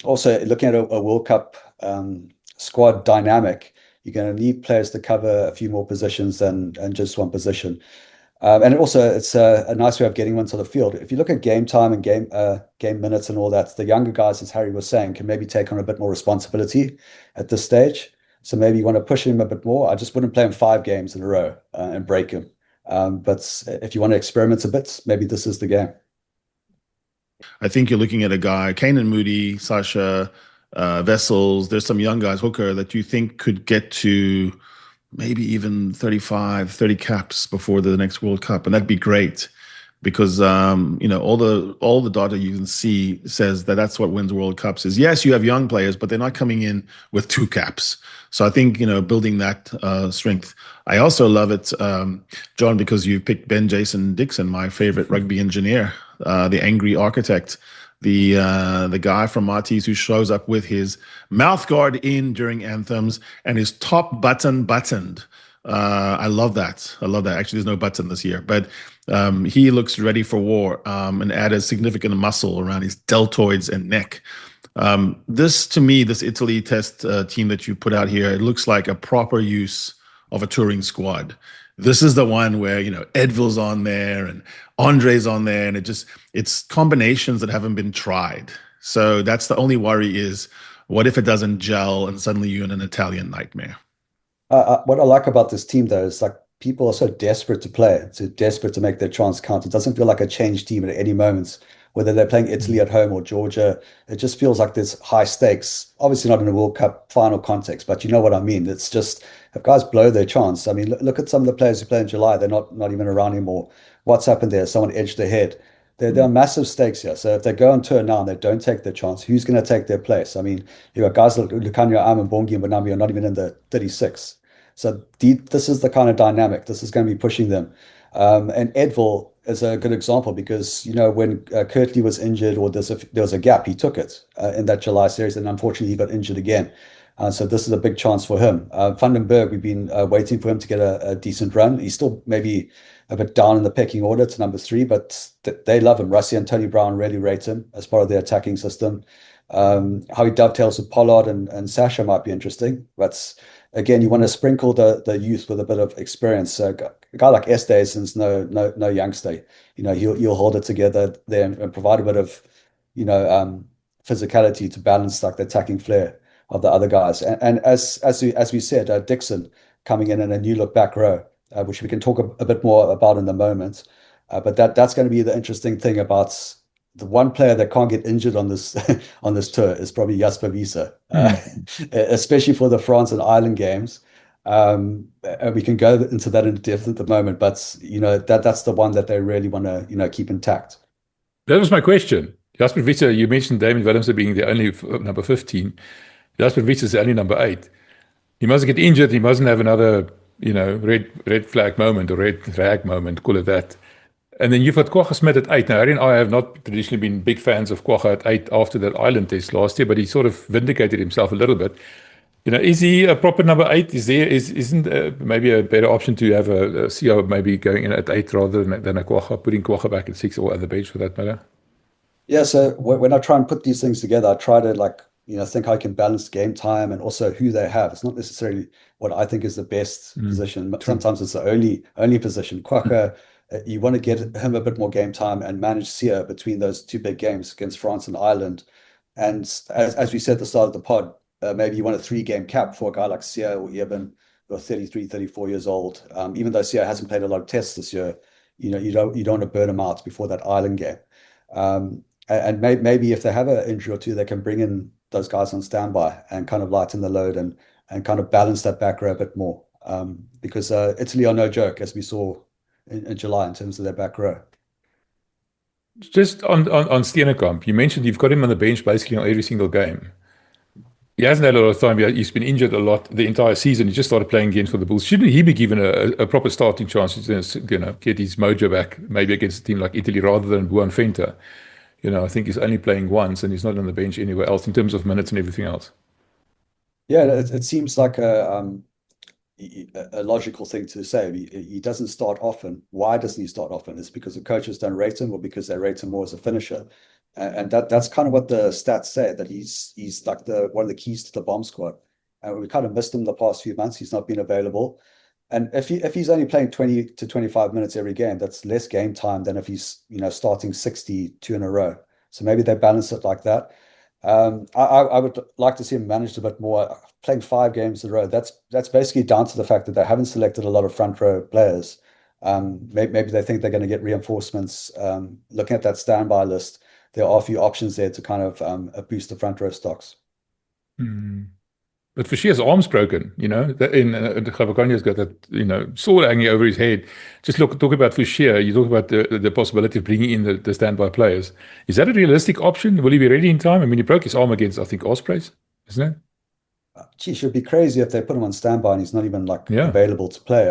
also looking at a World Cup squad dynamic, you're going to need players to cover a few more positions than just one position. And it's a nice way of getting into the field. If you look at game time and game minutes and all that, the younger guys, as Harry was saying, can maybe take on a bit more responsibility at this stage. So maybe you want to push him a bit more. I just wouldn't play him 5 games in a row and break him. But if you want to experiment a bit, maybe this is the game. I think you're looking at a guy, Kanan Moody, Sasha, Vessels. There's some young guys, Hooker, that you think could get to maybe even 35, 30 caps before the next World Cup. And that'd be great because, all the data you can see says that that's what wins World Cups is. Yes, you have young players, but they're not coming in with 2 caps. So I think, building that strength. I also love it, John, because you picked Ben Jason Dixon, my favorite rugby engineer, the angry architect, the guy from Maltese who shows up with his mouth guard in during anthems and his top button buttoned. I love that. Actually, there's no button this year, but he looks ready for war and added significant muscle around his deltoids and neck. This Italy test team that you put out here, it looks like a proper use of a touring squad. This is the one where, Edville's on there and Andre's on there, and it's combinations that haven't been tried. So that's the only worry is, what if it doesn't gel and suddenly you're in an Italian nightmare? What I like about this team, though, is like people are so desperate to play, so desperate to make their chance count. It doesn't feel like a change team at any moment, whether they're playing Italy at home or Georgia. It just feels like there's high stakes. Obviously not in a World Cup final context, but you know what I mean. It's just, if guys blow their chance, I mean, look at some of the players who play in July. They're not even around anymore. What's happened there? Someone edged ahead. There are massive stakes here. So if they go on tour now and they don't take their chance, who's going to take their place? I mean, you got guys like Lukhanyo Am and Bongi and Bonambi are not even in the 36. So this is the kind of dynamic. This is going to be pushing them. And Edville is a good example because, when Kirtley was injured or there was a gap, he took it in that July series, and unfortunately he got injured again. So this is a big chance for him. Van den Berg, we've been waiting for him to get a decent run. He's still maybe a bit down in the pecking order to number 3, but they love him. Rassie and Tony Brown really rate him as part of their attacking system. How he dovetails with Pollard and Sasha might be interesting. But again, you want to sprinkle the youth with a bit of experience. So a guy like Esteson's no youngster. He'll hold it together there and provide a bit of physicality to balance like the attacking flair of the other guys. And as we said, Dixon coming in a new look back row, which we can talk a bit more about in the moment. But that's going to be the interesting thing about the one player that can't get injured on this on this tour is probably Jasper Wiese, especially for the France and Ireland games. And we can go into that in depth at the moment, but that's the one that they really want to keep intact. That was my question. Jasper Wiese, you mentioned Damon Willemse being the only number 15. Jasper Wiese is the only number 8. He mustn't get injured. He mustn't have another red flag moment or red rag moment, call it that. And then you've got Kwagga Smith at 8. Now, Harry and I have not traditionally been big fans of Kwagga at 8 after that Ireland test last year, but he sort of vindicated himself a little bit. Is he a proper number 8? Isn't maybe a better option to have a CEO maybe going in at 8 rather than a Kwagga, putting Kwagga back at 6 or at the bench for that matter? Yeah, so when I try and put these things together, I try to think I can balance game time and also who they have. It's not necessarily what I think is the best position, but sometimes it's the only position. Kwagga, you want to get him a bit more game time and manage Sia between those 2 big games against France and Ireland. And as we said at the start of the pod, maybe you want a 3-game cap for a guy like Sia or Eben, who are 33, 34 years old. Even though Sia hasn't played a lot of tests this year, you don't want to burn him out before that Ireland game. And maybe if they have an injury or 2, they can bring in those guys on standby and kind of lighten the load and kind of balance that back row a bit more. Because Italy are no joke, as we saw in July in terms of their back row. Just on Steenekamp, you mentioned you've got him on the bench basically on every single game. He hasn't had a lot of time. He's been injured a lot the entire season. He just started playing again for the Bulls. Shouldn't he be given a proper starting chance to get his mojo back, maybe against a team like Italy rather than Buon Fenta? I think he's only playing once and he's not on the bench anywhere else in terms of minutes and everything else. Yeah, it seems like a logical thing to say. He doesn't start often. Why doesn't he start often? It's because the coaches don't rate him or because they rate him more as a finisher. And that's kind of what the stats say, that he's like one of the keys to the bomb squad. And we kind of missed him the past few months. He's not been available. And if he's only playing 20 to 25 minutes every game, that's less game time than if he's, starting 62 in a row. So maybe they balance it like that. I would like to see him managed a bit more. Playing 5 games in a row, that's basically down to the fact that they haven't selected a lot of front row players. Maybe they think they're going to get reinforcements. Looking at that standby list, there are a few options there to kind of boost the front row stocks. But Foucher's arm's broken, Gavakanya's got that, sword hanging over his head. Just talk about Foucher. You talk about the possibility of bringing in the standby players. Is that a realistic option? Will he be ready in time? I mean, he broke his arm against, I think, Ospreys, isn't it? Geez, it would be crazy if they put him on standby and he's not even available to play.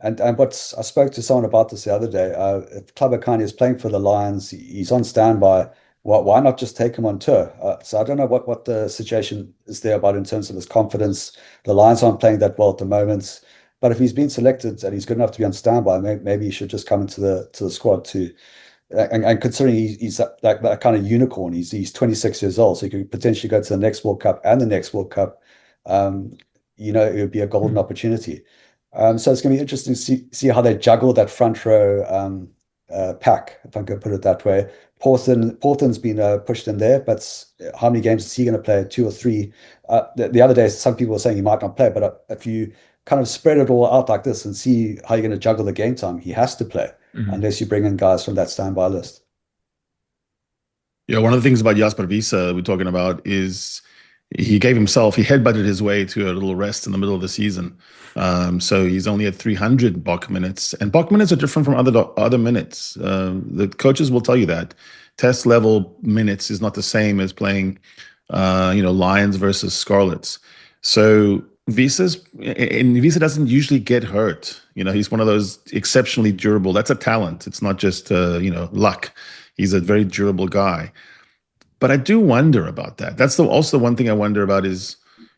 And what I spoke to someone about this the other day. If Gavakanyi is playing for the Lions, he's on standby. Why not just take him on tour? So I don't know what the situation is there about in terms of his confidence. The Lions aren't playing that well at the moment. But if he's been selected and he's good enough to be on standby, maybe he should just come into the squad too. And considering he's that kind of unicorn, he's 26 years old, so he could potentially go to the next World Cup and the next World Cup. It would be a golden opportunity. So it's going to be interesting to see how they juggle that front row pack, if I could put it that way. Portland's been pushed in there, but how many games is he going to play? 2 or 3? The other day, some people were saying he might not play, but if you kind of spread it all out like this and see how you're going to juggle the game time, he has to play unless you bring in guys from that standby list. Yeah, one of the things about Jasper Wiese we're talking about is he headbutted his way to a little rest in the middle of the season. So he's only at 300 Bok minutes. And Bok minutes are different from other minutes. The coaches will tell you that. Test level minutes is not the same as playing, Lions versus Scarlets. So Wiese doesn't usually get hurt. He's one of those exceptionally durable. That's a talent. It's not just, luck. He's a very durable guy. But I do wonder about that. That's also the one thing I wonder about is,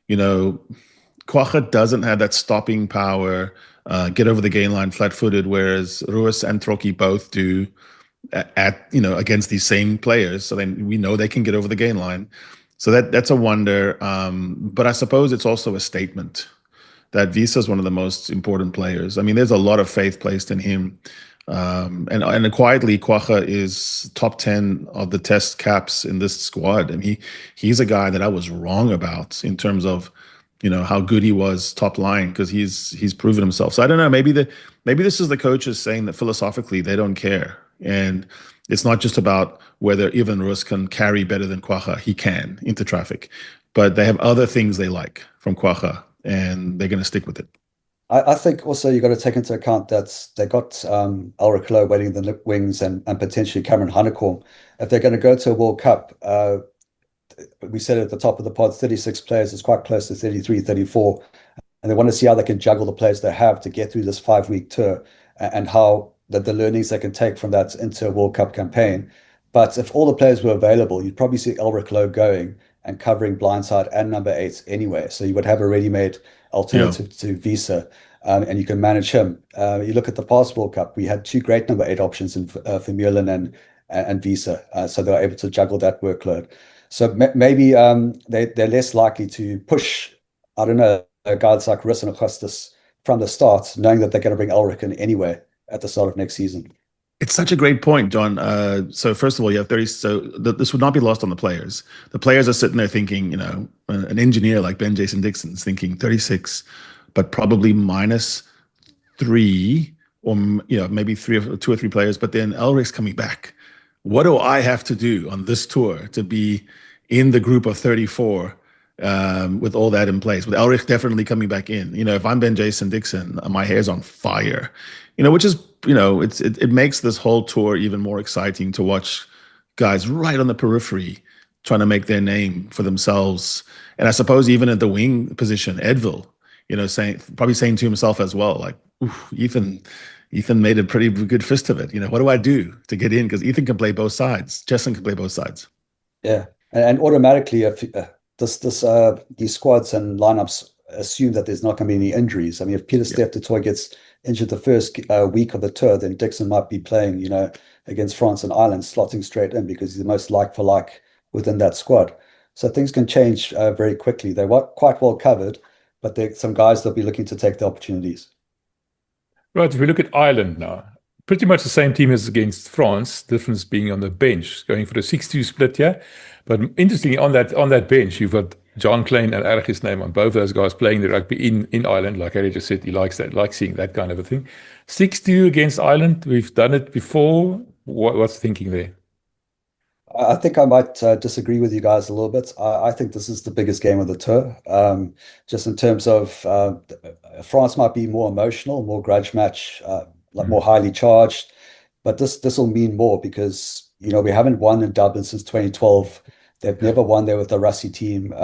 Kwagga doesn't have that stopping power, get over the gain line flat-footed, whereas Roos and Trocchi both do against these same players. So then we know they can get over the gain line. So that's a wonder. But I suppose it's also a statement that Wiese is one of the most important players. I mean, there's a lot of faith placed in him. And quietly, Kwagga is top 10 of the test caps in this squad. And he's a guy that I was wrong about in terms of, how good he was top line, because he's proven himself. So I don't know, maybe this is the coaches saying that philosophically they don't care. And it's not just about whether Ivan Roos can carry better than Kwagga. He can into traffic. But they have other things they like from Kwagga, and they're going to stick with it. I think also you've got to take into account that they got Elric Lowe waiting in the wings and potentially Cameron Hanekom. If they're going to go to a World Cup, we said at the top of the pod, 36 players is quite close to 33, 34. And they want to see how they can juggle the players they have to get through this 5-week tour and how the learnings they can take from that into a World Cup campaign. But if all the players were available, you'd probably see Elric Lowe going and covering blindside and number 8 anyway. So you would have a ready-made alternative to Wiese, and you can manage him. You look at the past World Cup, we had 2 great number 8 options in Vermeulen and Wiese, so they were able to juggle that workload. So maybe they're less likely to push, I don't know, guys like Riss and Augustus from the start, knowing that they're going to bring Elric in anyway at the start of next season. It's such a great point, John. So first of all, you have 30. So this would not be lost on the players. The players are sitting there thinking, an engineer like Ben Jason Dixon is thinking 36, but probably -3, or maybe 2 or 3 players. But then Elric's coming back. What do I have to do on this tour to be in the group of 34 with all that in place? With Elric definitely coming back in. If I'm Ben Jason Dixon, my hair's on fire. Which is, it makes this whole tour even more exciting to watch guys right on the periphery trying to make their name for themselves. And I suppose even at the wing position, Edville, probably saying to himself as well, like, Ethan made a pretty good fist of it. What do I do to get in? Because Ethan can play both sides. Justin can play both sides. Yeah. And automatically, if these squads and lineups assume that there's not going to be any injuries. I mean, if Peter Steph du Toit gets injured the first week of the tour, then Dixon might be playing, against France and Ireland, slotting straight in because he's the most like for like within that squad. So things can change very quickly. They were quite well covered, but there's some guys that'll be looking to take the opportunities. Right, if we look at Ireland now, pretty much the same team as against France, difference being on the bench, going for a 6-2 split here. But interestingly, on that bench, you've got John Klein and Erg his name on both those guys playing the rugby in Ireland. Like Harry just said, he likes that, likes seeing that kind of a thing. 6-2 against Ireland, we've done it before. What's the thinking there? I think I might disagree with you guys a little bit. I think this is the biggest game of the tour. Just in terms of France might be more emotional, more grudge match, like more highly charged, but this will mean more because we haven't won in Dublin since 2012. They've never won there with the Rassie team.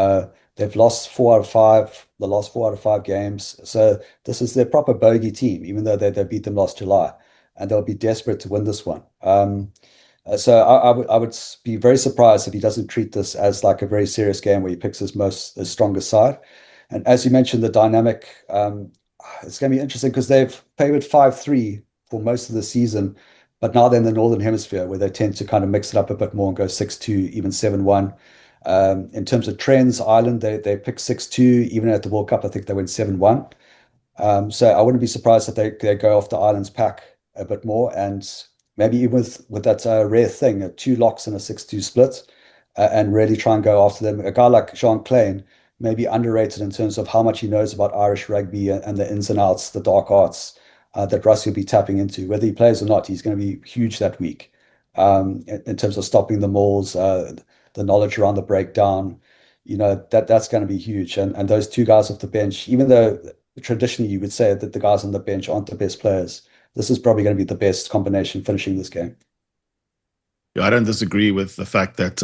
They've lost 4 out of 5, the last 4 out of 5 games. So this is their proper bogey team, even though they beat them last July, and they'll be desperate to win this one. So I would be very surprised if he doesn't treat this as like a very serious game where he picks his strongest side. And as you mentioned, the dynamic, it's going to be interesting because they've favored 5-3 for most of the season, but now they're in the Northern Hemisphere where they tend to kind of mix it up a bit more and go 6-2, even 7-1. In terms of trends, Ireland, they picked 6-2, even at the World Cup, I think they went 7-1. So I wouldn't be surprised if they go after Ireland's pack a bit more, and maybe even with that rare thing, 2 locks and a 6-2 split, and really try and go after them. A guy like Jon Cardinelli may be underrated in terms of how much he knows about Irish rugby and the ins and outs, the dark arts that Rassie will be tapping into. Whether he plays or not, he's going to be huge that week in terms of stopping the mauls, the knowledge around the breakdown. That's going to be huge. And those 2 guys off the bench, even though traditionally you would say that the guys on the bench aren't the best players, this is probably going to be the best combination finishing this game. Yeah, I don't disagree with the fact that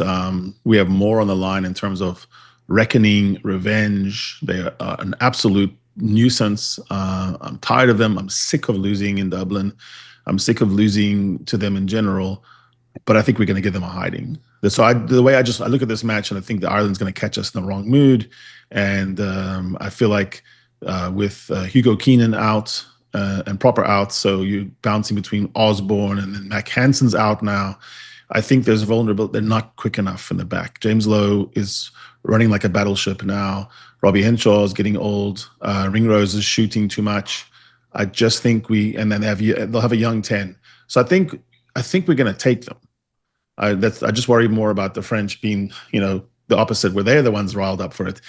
we have more on the line in terms of reckoning, revenge. They are an absolute nuisance. I'm tired of them. I'm sick of losing in Dublin. I'm sick of losing to them in general. But I think we're going to give them a hiding. So the way I look at this match, and I think that Ireland's going to catch us in the wrong mood. And I feel like with Hugo Keenan out, and proper out, so you're bouncing between Osborne and then Mac Hansen's out now. I think there's vulnerability. They're not quick enough in the back. James Lowe is running like a battleship now. Robbie Henshaw is getting old. Ringrose is shooting too much. I just think and then they'll have a young 10. So I think we're going to take them. I just worry more about the French being, the opposite, where they're the ones riled up for it.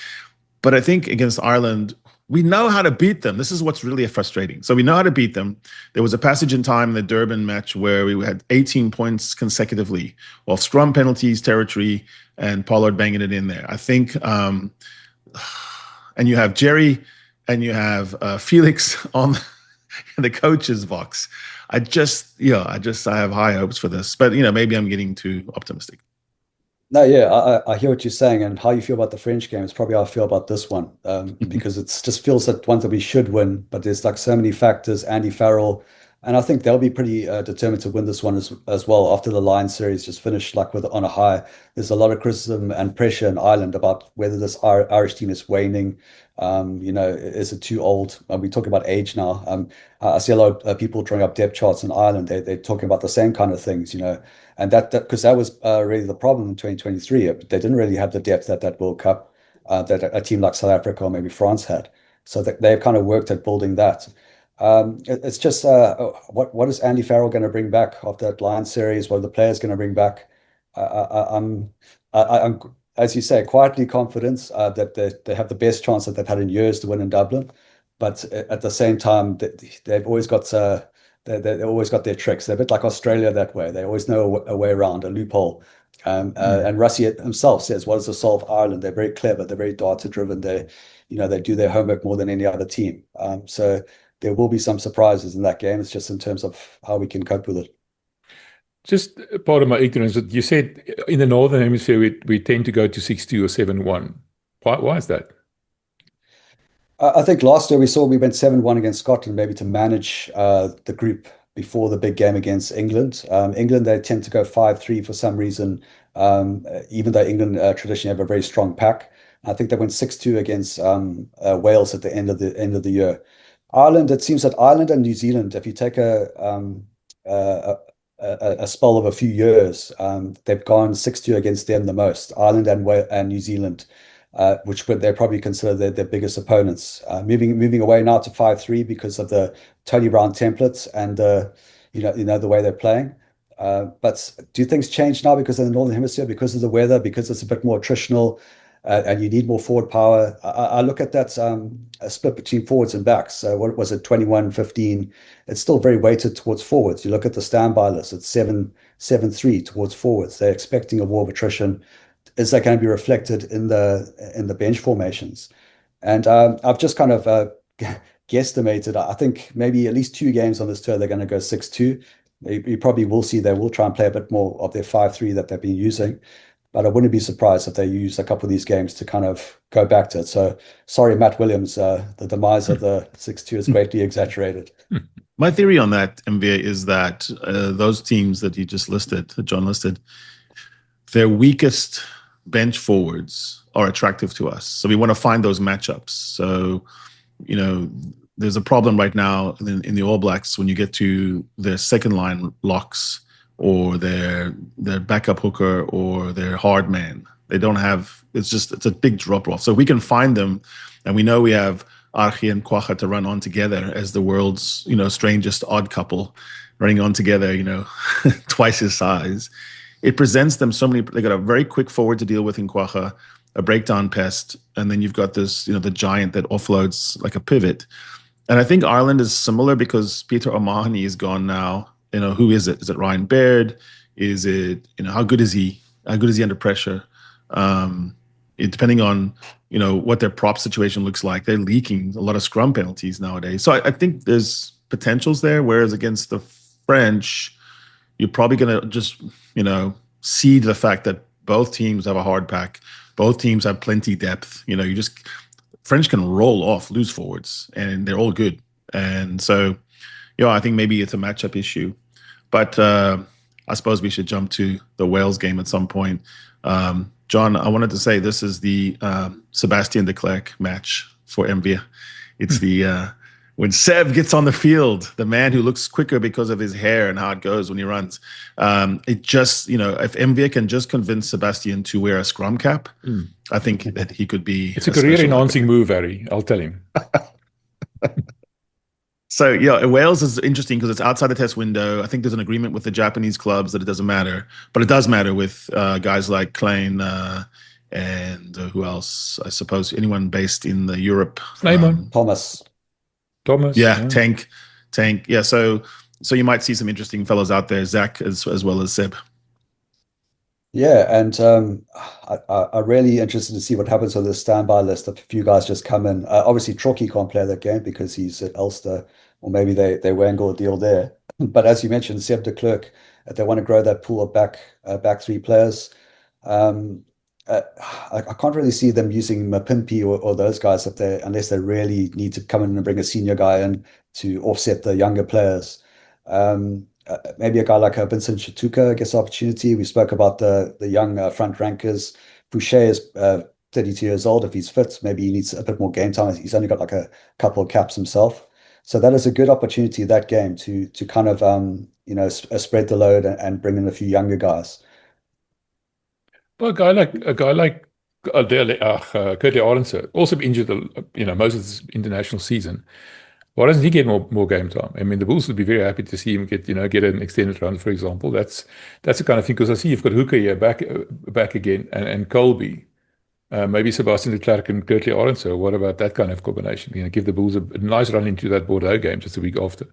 But I think against Ireland, we know how to beat them. This is what's really frustrating. So we know how to beat them. There was a passage in time in the Durban match where we had 18 points consecutively off scrum penalties, territory, and Pollard banging it in there. I think, and you have Jerry and you have Felix on the coach's box. I have high hopes for this, but maybe I'm getting too optimistic. No, yeah, I hear what you're saying, and how you feel about the French game is probably how I feel about this one, because it just feels like one that we should win, but there's like so many factors. Andy Farrell, and I think they'll be pretty determined to win this one as well. After the Lions series just finished on a high, there's a lot of criticism and pressure in Ireland about whether this Irish team is waning. Is it too old? We talk about age now. I see a lot of people drawing up depth charts in Ireland. They're talking about the same kind of things, and that because that was really the problem in 2023. They didn't really have the depth at that World Cup that a team like South Africa or maybe France had. So they've kind of worked at building that. It's just what is Andy Farrell going to bring back after that Lions series? What are the players going to bring back? I'm as you say, quietly confident that they have the best chance that they've had in years to win in Dublin. But at the same time, they've always got they've always got their tricks. They're a bit like Australia that way. They always know a way around a loophole. And Rassie himself says, "What is to solve Ireland?" They're very clever. They're very data driven. They do their homework more than any other team. So there will be some surprises in that game. It's just in terms of how we can cope with it. Just part of my ignorance, that you said in the Northern Hemisphere we tend to go to 6-2 or 7-1. Why is that? I think last year we went 7-1 against Scotland, maybe to manage the group before the big game against England. England, they tend to go 5-3 for some reason, even though England traditionally have a very strong pack. I think they went 6-2 against Wales at the end of the year. Ireland, it seems that Ireland and New Zealand, if you take a spell of a few years, they've gone 6-2 against them the most, Ireland and New Zealand. which would they probably consider their biggest opponents. Moving away now to 5-3 because of the Tony Brown templates and the way they're playing. But do things change now because of the Northern Hemisphere, because of the weather, because it's a bit more attritional, and you need more forward power? I look at that split between forwards and backs. So what was it, 21-15? It's still very weighted towards forwards. You look at the standby list, it's 7-3 towards forwards. They're expecting a war of attrition. Is that going to be reflected in the bench formations? And I've just kind of guesstimated. I think maybe at least 2 games on this tour they're going to go 6-2. You probably will see they will try and play a bit more of their 5-3 that they've been using. But I wouldn't be surprised if they use a couple of these games to kind of go back to it. So sorry, Matt Williams, the demise of the 6-2 is greatly exaggerated. My theory on that, MVA, is that those teams that you just listed, that John listed, their weakest bench forwards are attractive to us. So we want to find those matchups. So, there's a problem right now in the All Blacks when you get to their second line locks or their backup hooker or their hard man. They don't have, it's a big drop off. So we can find them, and we know we have Archie and Kwagga to run on together as the world's, strangest odd couple running on together, twice his size. It presents them so many, they got a very quick forward to deal with in Kwagga, a breakdown pest, and then you've got this, the giant that offloads like a pivot. And I think Ireland is similar because Peter O'Mahony is gone now. Who is it? Is it Ryan Baird? Is it, how good is he? How good is he under pressure? Depending on, what their prop situation looks like, they're leaking a lot of scrum penalties nowadays. So I think there's potentials there, whereas against the French, you're probably going to just, cede the fact that both teams have a hard pack. Both teams have plenty depth. French can roll off loose forwards, and they're all good. And so, I think maybe it's a matchup issue. But I suppose we should jump to the Wales game at some point. John, I wanted to say this is the Sebastian de Klerk match for MVA. It's the when Seb gets on the field, the man who looks quicker because of his hair and how it goes when he runs. It just, if MVA can just convince Sebastian to wear a scrum cap, I think that he could be. It's a career-enhancing move, Harry. I'll tell him. So, Wales is interesting because it's outside the test window. I think there's an agreement with the Japanese clubs that it doesn't matter. But it does matter with guys like Klein and who else? I suppose anyone based in the Europe. Thomas. Yeah, Tank. Yeah, so you might see some interesting fellows out there, Zach as well as Seb. Yeah, and I'm really interested to see what happens on this standby list. If a few guys just come in. Obviously, Trocky can't play that game because he's at Ulster, or maybe they wangle a deal there. But as you mentioned, Seb de Klerk, they want to grow that pool of back 3 players. I can't really see them using Mapimpi or those guys unless they really need to come in and bring a senior guy in to offset the younger players. Maybe a guy like Vincent Chituka gets opportunity. We spoke about the young front rankers. Fouché is 32 years old. If he's fit, maybe he needs a bit more game time. He's only got like a couple of caps himself. So that is a good opportunity, that game, to kind of spread the load and bring in a few younger guys. Well, a guy like Curtly Arendse, also injured, most of this international season. Why doesn't he get more game time? I mean, the Bulls would be very happy to see him get an extended run, for example. That's the kind of thing, because I see you've got Hooker here back again, and Colby. Maybe Sebastian de Klerk and Curtly Arendse. What about that kind of combination? Give the Bulls a nice run into that Bordeaux game just a week after.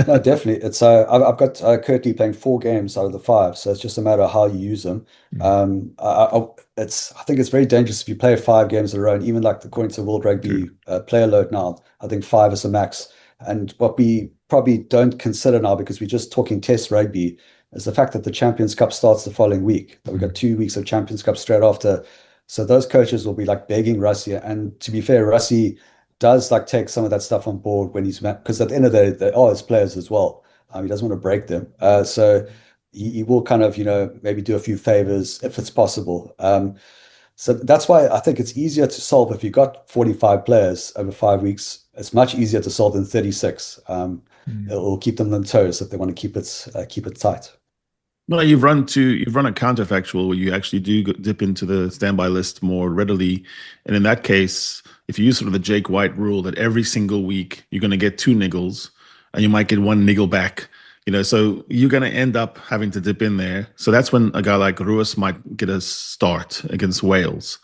No, definitely. It's I've got Curtly playing 4 games out of the 5, so it's just a matter of how you use them. I think it's very dangerous if you play 5 games in a row, and even according to World Rugby player load now, I think 5 is the max. And what we probably don't consider now, because we're just talking test rugby, is the fact that the Champions Cup starts the following week. We've got 2 weeks of Champions Cup straight after. So those coaches will be begging Rassie. And to be fair, Rassie does take some of that stuff on board when he's met, because at the end of the day, they are his players as well. He doesn't want to break them. So he will kind of, maybe do a few favors if it's possible. So that's why I think it's easier to solve if you've got 45 players over 5 weeks. It's much easier to solve than 36. It will keep them on toes if they want to keep it tight. No, you've run a counterfactual where you actually do dip into the standby list more readily, and in that case, if you use sort of the Jake White rule that every single week you're going to get 2 niggles, and you might get 1 niggle back, so you're going to end up having to dip in there. So that's when a guy like Ruiz might get a start against Wales.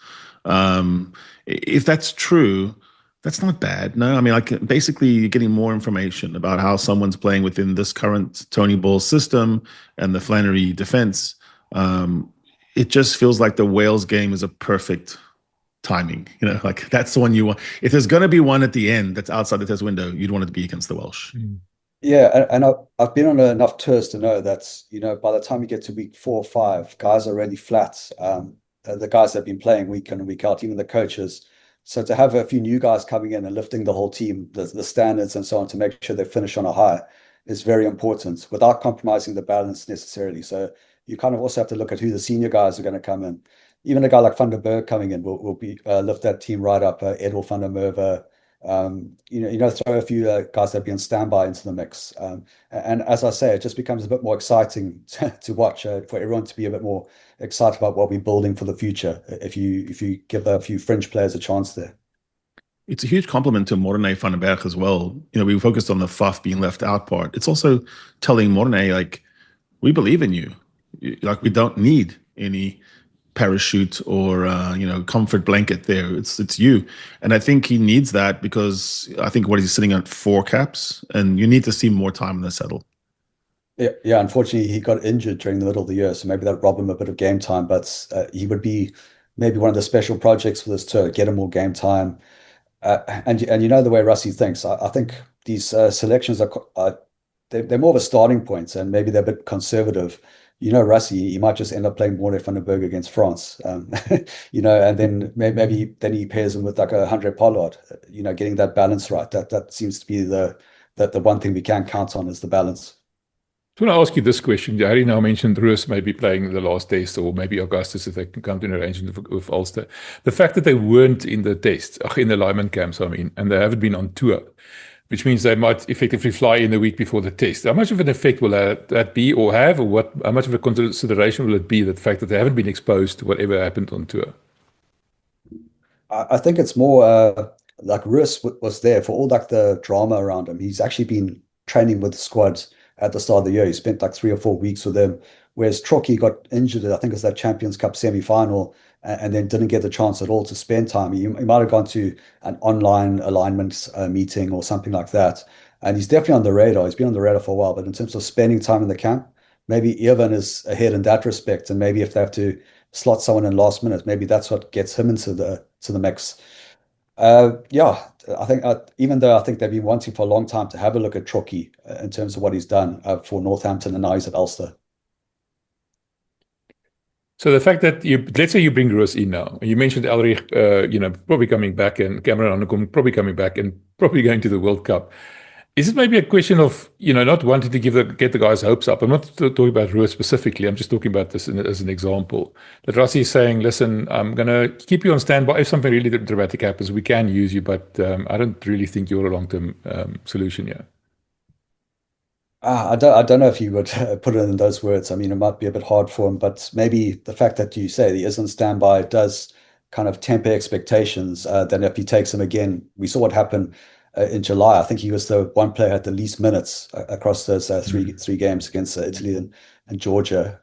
If that's true, that's not bad. No, I mean, like basically you're getting more information about how someone's playing within this current Tony Ball system and the Flannery defense. It just feels like the Wales game is a perfect timing. Like that's the one you want. If there's going to be one at the end that's outside the test window, you'd want it to be against the Welsh. Yeah, and I've been on enough tours to know that, by the time you get to week 4 or 5, guys are really flat. The guys that have been playing week in and week out, even the coaches. So to have a few new guys coming in and lifting the whole team, the standards and so on, to make sure they finish on a high is very important without compromising the balance necessarily. So you kind of also have to look at who the senior guys are going to come in. Even a guy like Van der Berg coming in will be lift that team right up. Edel van der Merwe, throw a few guys that be on standby into the mix. And as I say, it just becomes a bit more exciting to watch, for everyone to be a bit more excited about what we're building for the future. If you give a few fringe players a chance there. It's a huge compliment to Morne van den Berg as well. We focused on the Faf being left out part. It's also telling Morne, like, we believe in you. Like, we don't need any parachute or comfort blanket there. It's you, and I think he needs that, because I think what he's sitting at 4 caps, and you need to see more time in the saddle. Yeah. Unfortunately, he got injured during the middle of the year, so maybe that robbed him a bit of game time. But he would be maybe one of the special projects for this tour, get him more game time. And the way Rassie thinks, I think these selections they're more of a starting point, and maybe they're a bit conservative. Rassie, he might just end up playing Morne van den Berg against France, and then maybe then he pairs him with like a Andre Pollard, getting that balance right. That seems to be the one thing we can count on, is the balance. I want to ask you this question. Harry now mentioned Ruiz may be playing the last test, or maybe Augustus if they can come to an arrangement with Ulster. The fact that they weren't in the test, in the alignment camps, and they haven't been on tour, which means they might effectively fly in the week before the test. How much of an effect will that be, or have, or how much of a consideration will it be, the fact that they haven't been exposed to whatever happened on tour? I think it's more like Ruiz was there for all like the drama around him. He's actually been training with the squad at the start of the year. He spent like 3 or 4 weeks with them, whereas Trocky got injured, I think it's that Champions Cup semi-final, and then didn't get the chance at all to spend time. He might have gone to an online alignment meeting or something like that. And he's definitely on the radar. He's been on the radar for a while, but in terms of spending time in the camp, maybe Irvin is ahead in that respect. And maybe if they have to slot someone in last minute, maybe that's what gets him into the mix. I think even though I think they've been wanting for a long time to have a look at Trocky in terms of what he's done for Northampton, and now he's at Ulster. So the fact that let's say you bring Ruiz in now, and you mentioned Elrich, probably coming back, and Cameron Hanekom probably coming back and probably going to the World Cup. Is it maybe a question of, not wanting to get the guys' hopes up? I'm not talking about Ruiz specifically. I'm just talking about this as an example. That Rassie is saying, listen, I'm going to keep you on standby. If something really dramatic happens, we can use you, but I don't really think you're a long-term solution here. I don't know if you would put it in those words. I mean, it might be a bit hard for him, but maybe the fact that you say he is on standby does kind of temper expectations. Then if he takes him again, we saw what happened in July. I think he was the one player who had the least minutes across those three games against Italy and Georgia.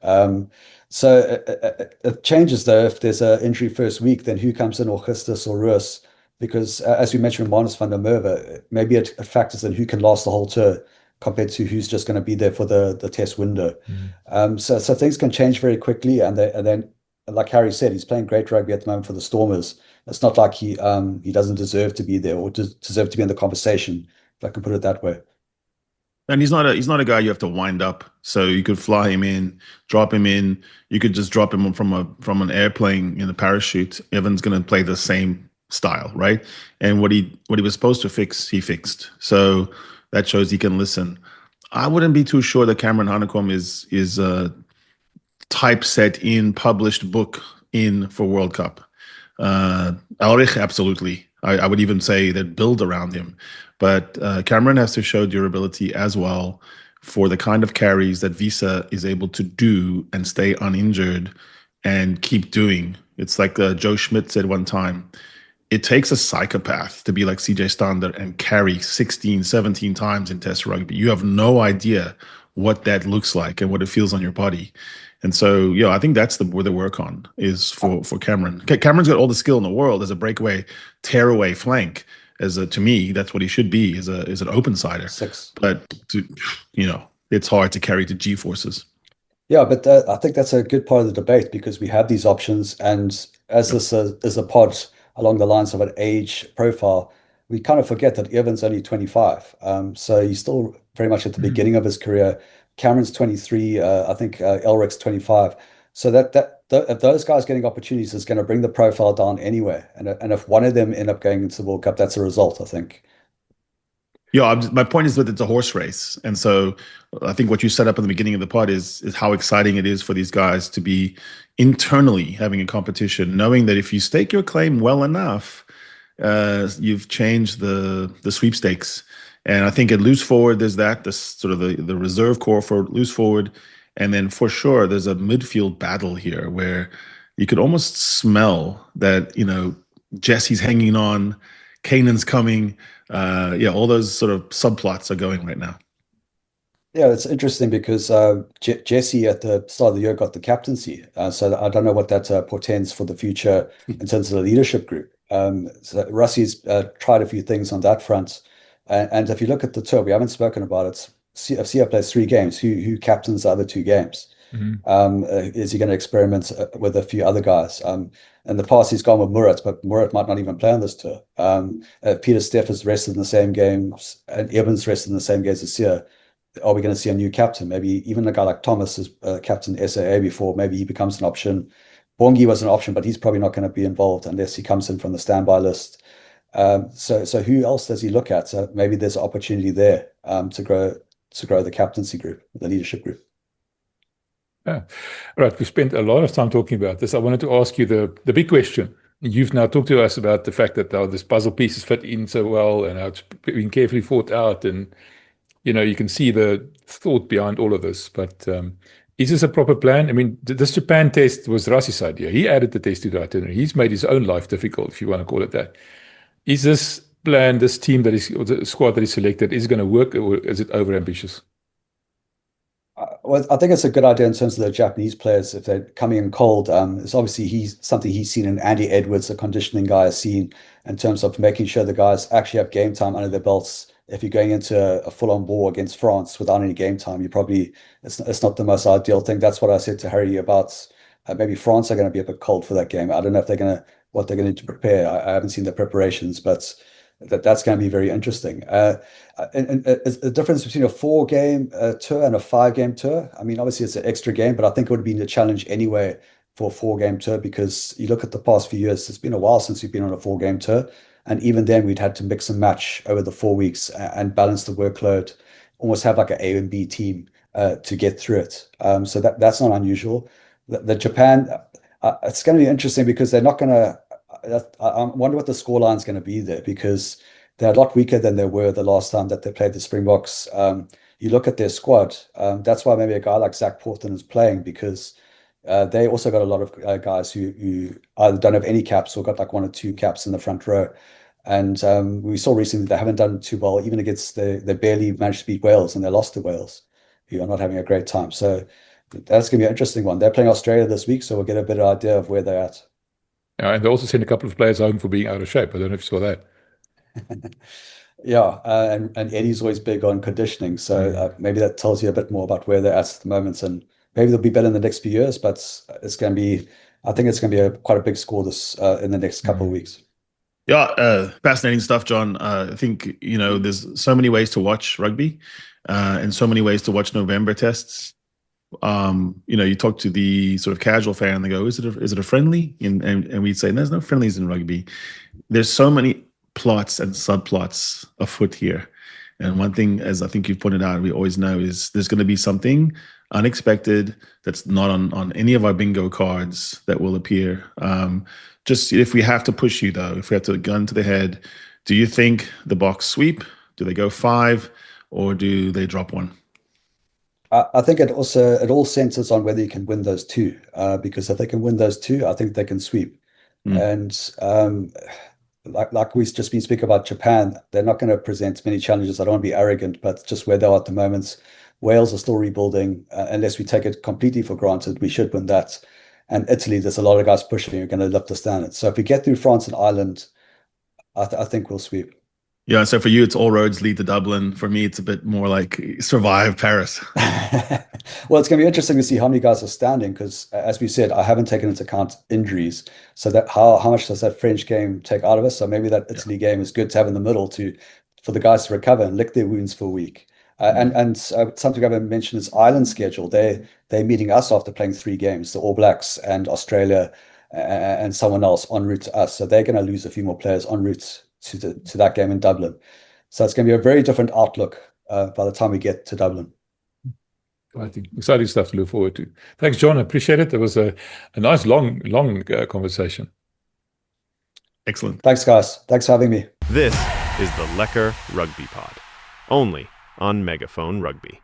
So it changes though. If there's an injury first week, then who comes in, Augustus or Ruiz? Because as we mentioned, Marnus van der Merwe, maybe it factors in who can last the whole tour compared to who's just going to be there for the test window. So things can change very quickly, and then like Harry said, he's playing great rugby at the moment for the Stormers. It's not like he doesn't deserve to be there or deserve to be in the conversation, if I can put it that way. And he's not a guy you have to wind up. So you could fly him in, drop him in. You could just drop him from an airplane in a parachute. Evan's going to play the same style, right? And what he was supposed to fix, he fixed. So that shows he can listen. I wouldn't be too sure that Cameron Hanekom is typeset in, published book in for World Cup. Elrich, absolutely. I would even say that build around him. But Cameron has to show durability as well. for the kind of carries that Visa is able to do and stay uninjured and keep doing. It's like Joe Schmidt said one time, it takes a psychopath to be like CJ Stander and carry 16, 17 times in Test rugby. You have no idea what that looks like and what it feels on your body. And so, I think that's where the work on is for Cameron. Cameron's got all the skill in the world as a breakaway, tearaway flank. To me, that's what he should be, is an open sider. But it's hard to carry to G forces. Yeah, but I think that's a good part of the debate because we have these options, and as this is a pod along the lines of an age profile, we kind of forget that Evan's only 25. So he's still very much at the beginning of his career. Cameron's 23. I think Elric's 25. So if those guys getting opportunities is going to bring the profile down anyway. And if one of them end up going into the World Cup, that's a result, I think. Yeah, my point is that it's a horse race. And so I think what you set up in the beginning of the pod is how exciting it is for these guys to be internally having a competition, knowing that if you stake your claim well enough, you've changed the sweepstakes. And I think at loose forward, there's this sort of the reserve core for loose forward. And then for sure, there's a midfield battle here where you could almost smell that, Jesse's hanging on, Kanan's coming. All those sort of subplots are going right now. Yeah, it's interesting because Jesse at the start of the year got the captaincy. So I don't know what that portends for the future in terms of the leadership group. So Rassie's tried a few things on that front. And if you look at the tour, we haven't spoken about it. Sia plays 3 games. Who captains the other 2 games? Is he going to experiment with a few other guys? In the past, he's gone with Murat, but Murat might not even play on this tour. Peter Steff is rested in the same games, and Evans rested in the same games as Sia. Are we going to see a new captain? Maybe even a guy like Thomas has captained SAA before. Maybe he becomes an option. Bongi was an option, but he's probably not going to be involved unless he comes in from the standby list. So who else does he look at? So maybe there's an opportunity there to grow the captaincy group, the leadership group. Yeah. Right. We spent a lot of time talking about this. I wanted to ask you the big question. You've now talked to us about the fact that how this puzzle pieces fit in so well and how it's been carefully thought out. And, you can see the thought behind all of this. But is this a proper plan? I mean, this Japan test was Rassie's idea. He added the test to the itinerary. He's made his own life difficult, if you want to call it that. Is this plan, this team or the squad that is selected, is going to work, or is it overambitious? Well, I think it's a good idea in terms of the Japanese players if they're coming in cold. It's obviously something he's seen in Andy Edwards, the conditioning guy has seen in terms of making sure the guys actually have game time under their belts. If you're going into a full-on war against France without any game time, it's not the most ideal thing. That's what I said to Harry about maybe France are going to be a bit cold for that game. I don't know if what they're going to prepare. I haven't seen the preparations, but that's going to be very interesting. And the difference between a 4-game tour and a 5-game tour, I mean, obviously it's an extra game, but I think it would have been a challenge anyway for a 4-game tour because you look at the past few years, it's been a while since we've been on a 4-game tour. And even then we'd had to mix and match over the 4 weeks and balance the workload, almost have like an A and B team to get through it. So that's not unusual. The Japan, it's going to be interesting because they're not going to, I wonder what the scoreline is going to be there because they're a lot weaker than they were the last time that they played the Springboks. You look at their squad, that's why maybe a guy like Zach Porton is playing because they also got a lot of guys who either don't have any caps or got like 1 or 2 caps in the front row. And we saw recently they haven't done too well, even against they barely managed to beat Wales and they lost to Wales, who are not having a great time. So that's going to be an interesting one. They're playing Australia this week, so we'll get a better idea of where they're at. Yeah, and they also sent a couple of players home for being out of shape. I don't know if you saw that. Yeah, and Eddie's always big on conditioning, so maybe that tells you a bit more about where they're at the moment, and maybe they'll be better in the next few years. But it's going to be, I think it's going to be quite a big score this in the next couple of weeks. Yeah, fascinating stuff, John. I think there's so many ways to watch rugby, and so many ways to watch November tests. You talk to the sort of casual fan and they go, is it a friendly? And we'd say, there's no friendlies in rugby. There's so many plots and subplots afoot here. And one thing, as I think you've pointed out, we always know is there's going to be something unexpected that's not on any of our bingo cards that will appear. Just if we have to push you though, if we have to gun to the head, do you think the Boks sweep? Do they go 5 or do they drop 1? I think it all centers on whether you can win those two. Because if they can win those two, I think they can sweep. And like we've just been speaking about Japan, they're not going to present many challenges. I don't want to be arrogant, but just where they are at the moment, Wales are still rebuilding. Unless we take it completely for granted, we should win that. And Italy, there's a lot of guys pushing who are going to lift the standards. So if we get through France and Ireland, I think we'll sweep. Yeah, so for you, it's all roads lead to Dublin. For me, it's a bit more like survive Paris. Well, it's going to be interesting to see how many guys are standing because, as we said, I haven't taken into account injuries. So that how much does that French game take out of us? So maybe that Italy game is good to have in the middle for the guys to recover and lick their wounds for a week. And something I haven't mentioned is Ireland's schedule. They're meeting us after playing 3 games, the All Blacks and Australia and someone else en route to us. So they're going to lose a few more players en route to that game in Dublin. So it's going to be a very different outlook by the time we get to Dublin. I think exciting stuff to look forward to. Thanks, John. I appreciate it. It was a nice, long conversation. Excellent. Thanks, guys. Thanks for having me. This is the Lekker Rugby Pod, only on Megaphone Rugby.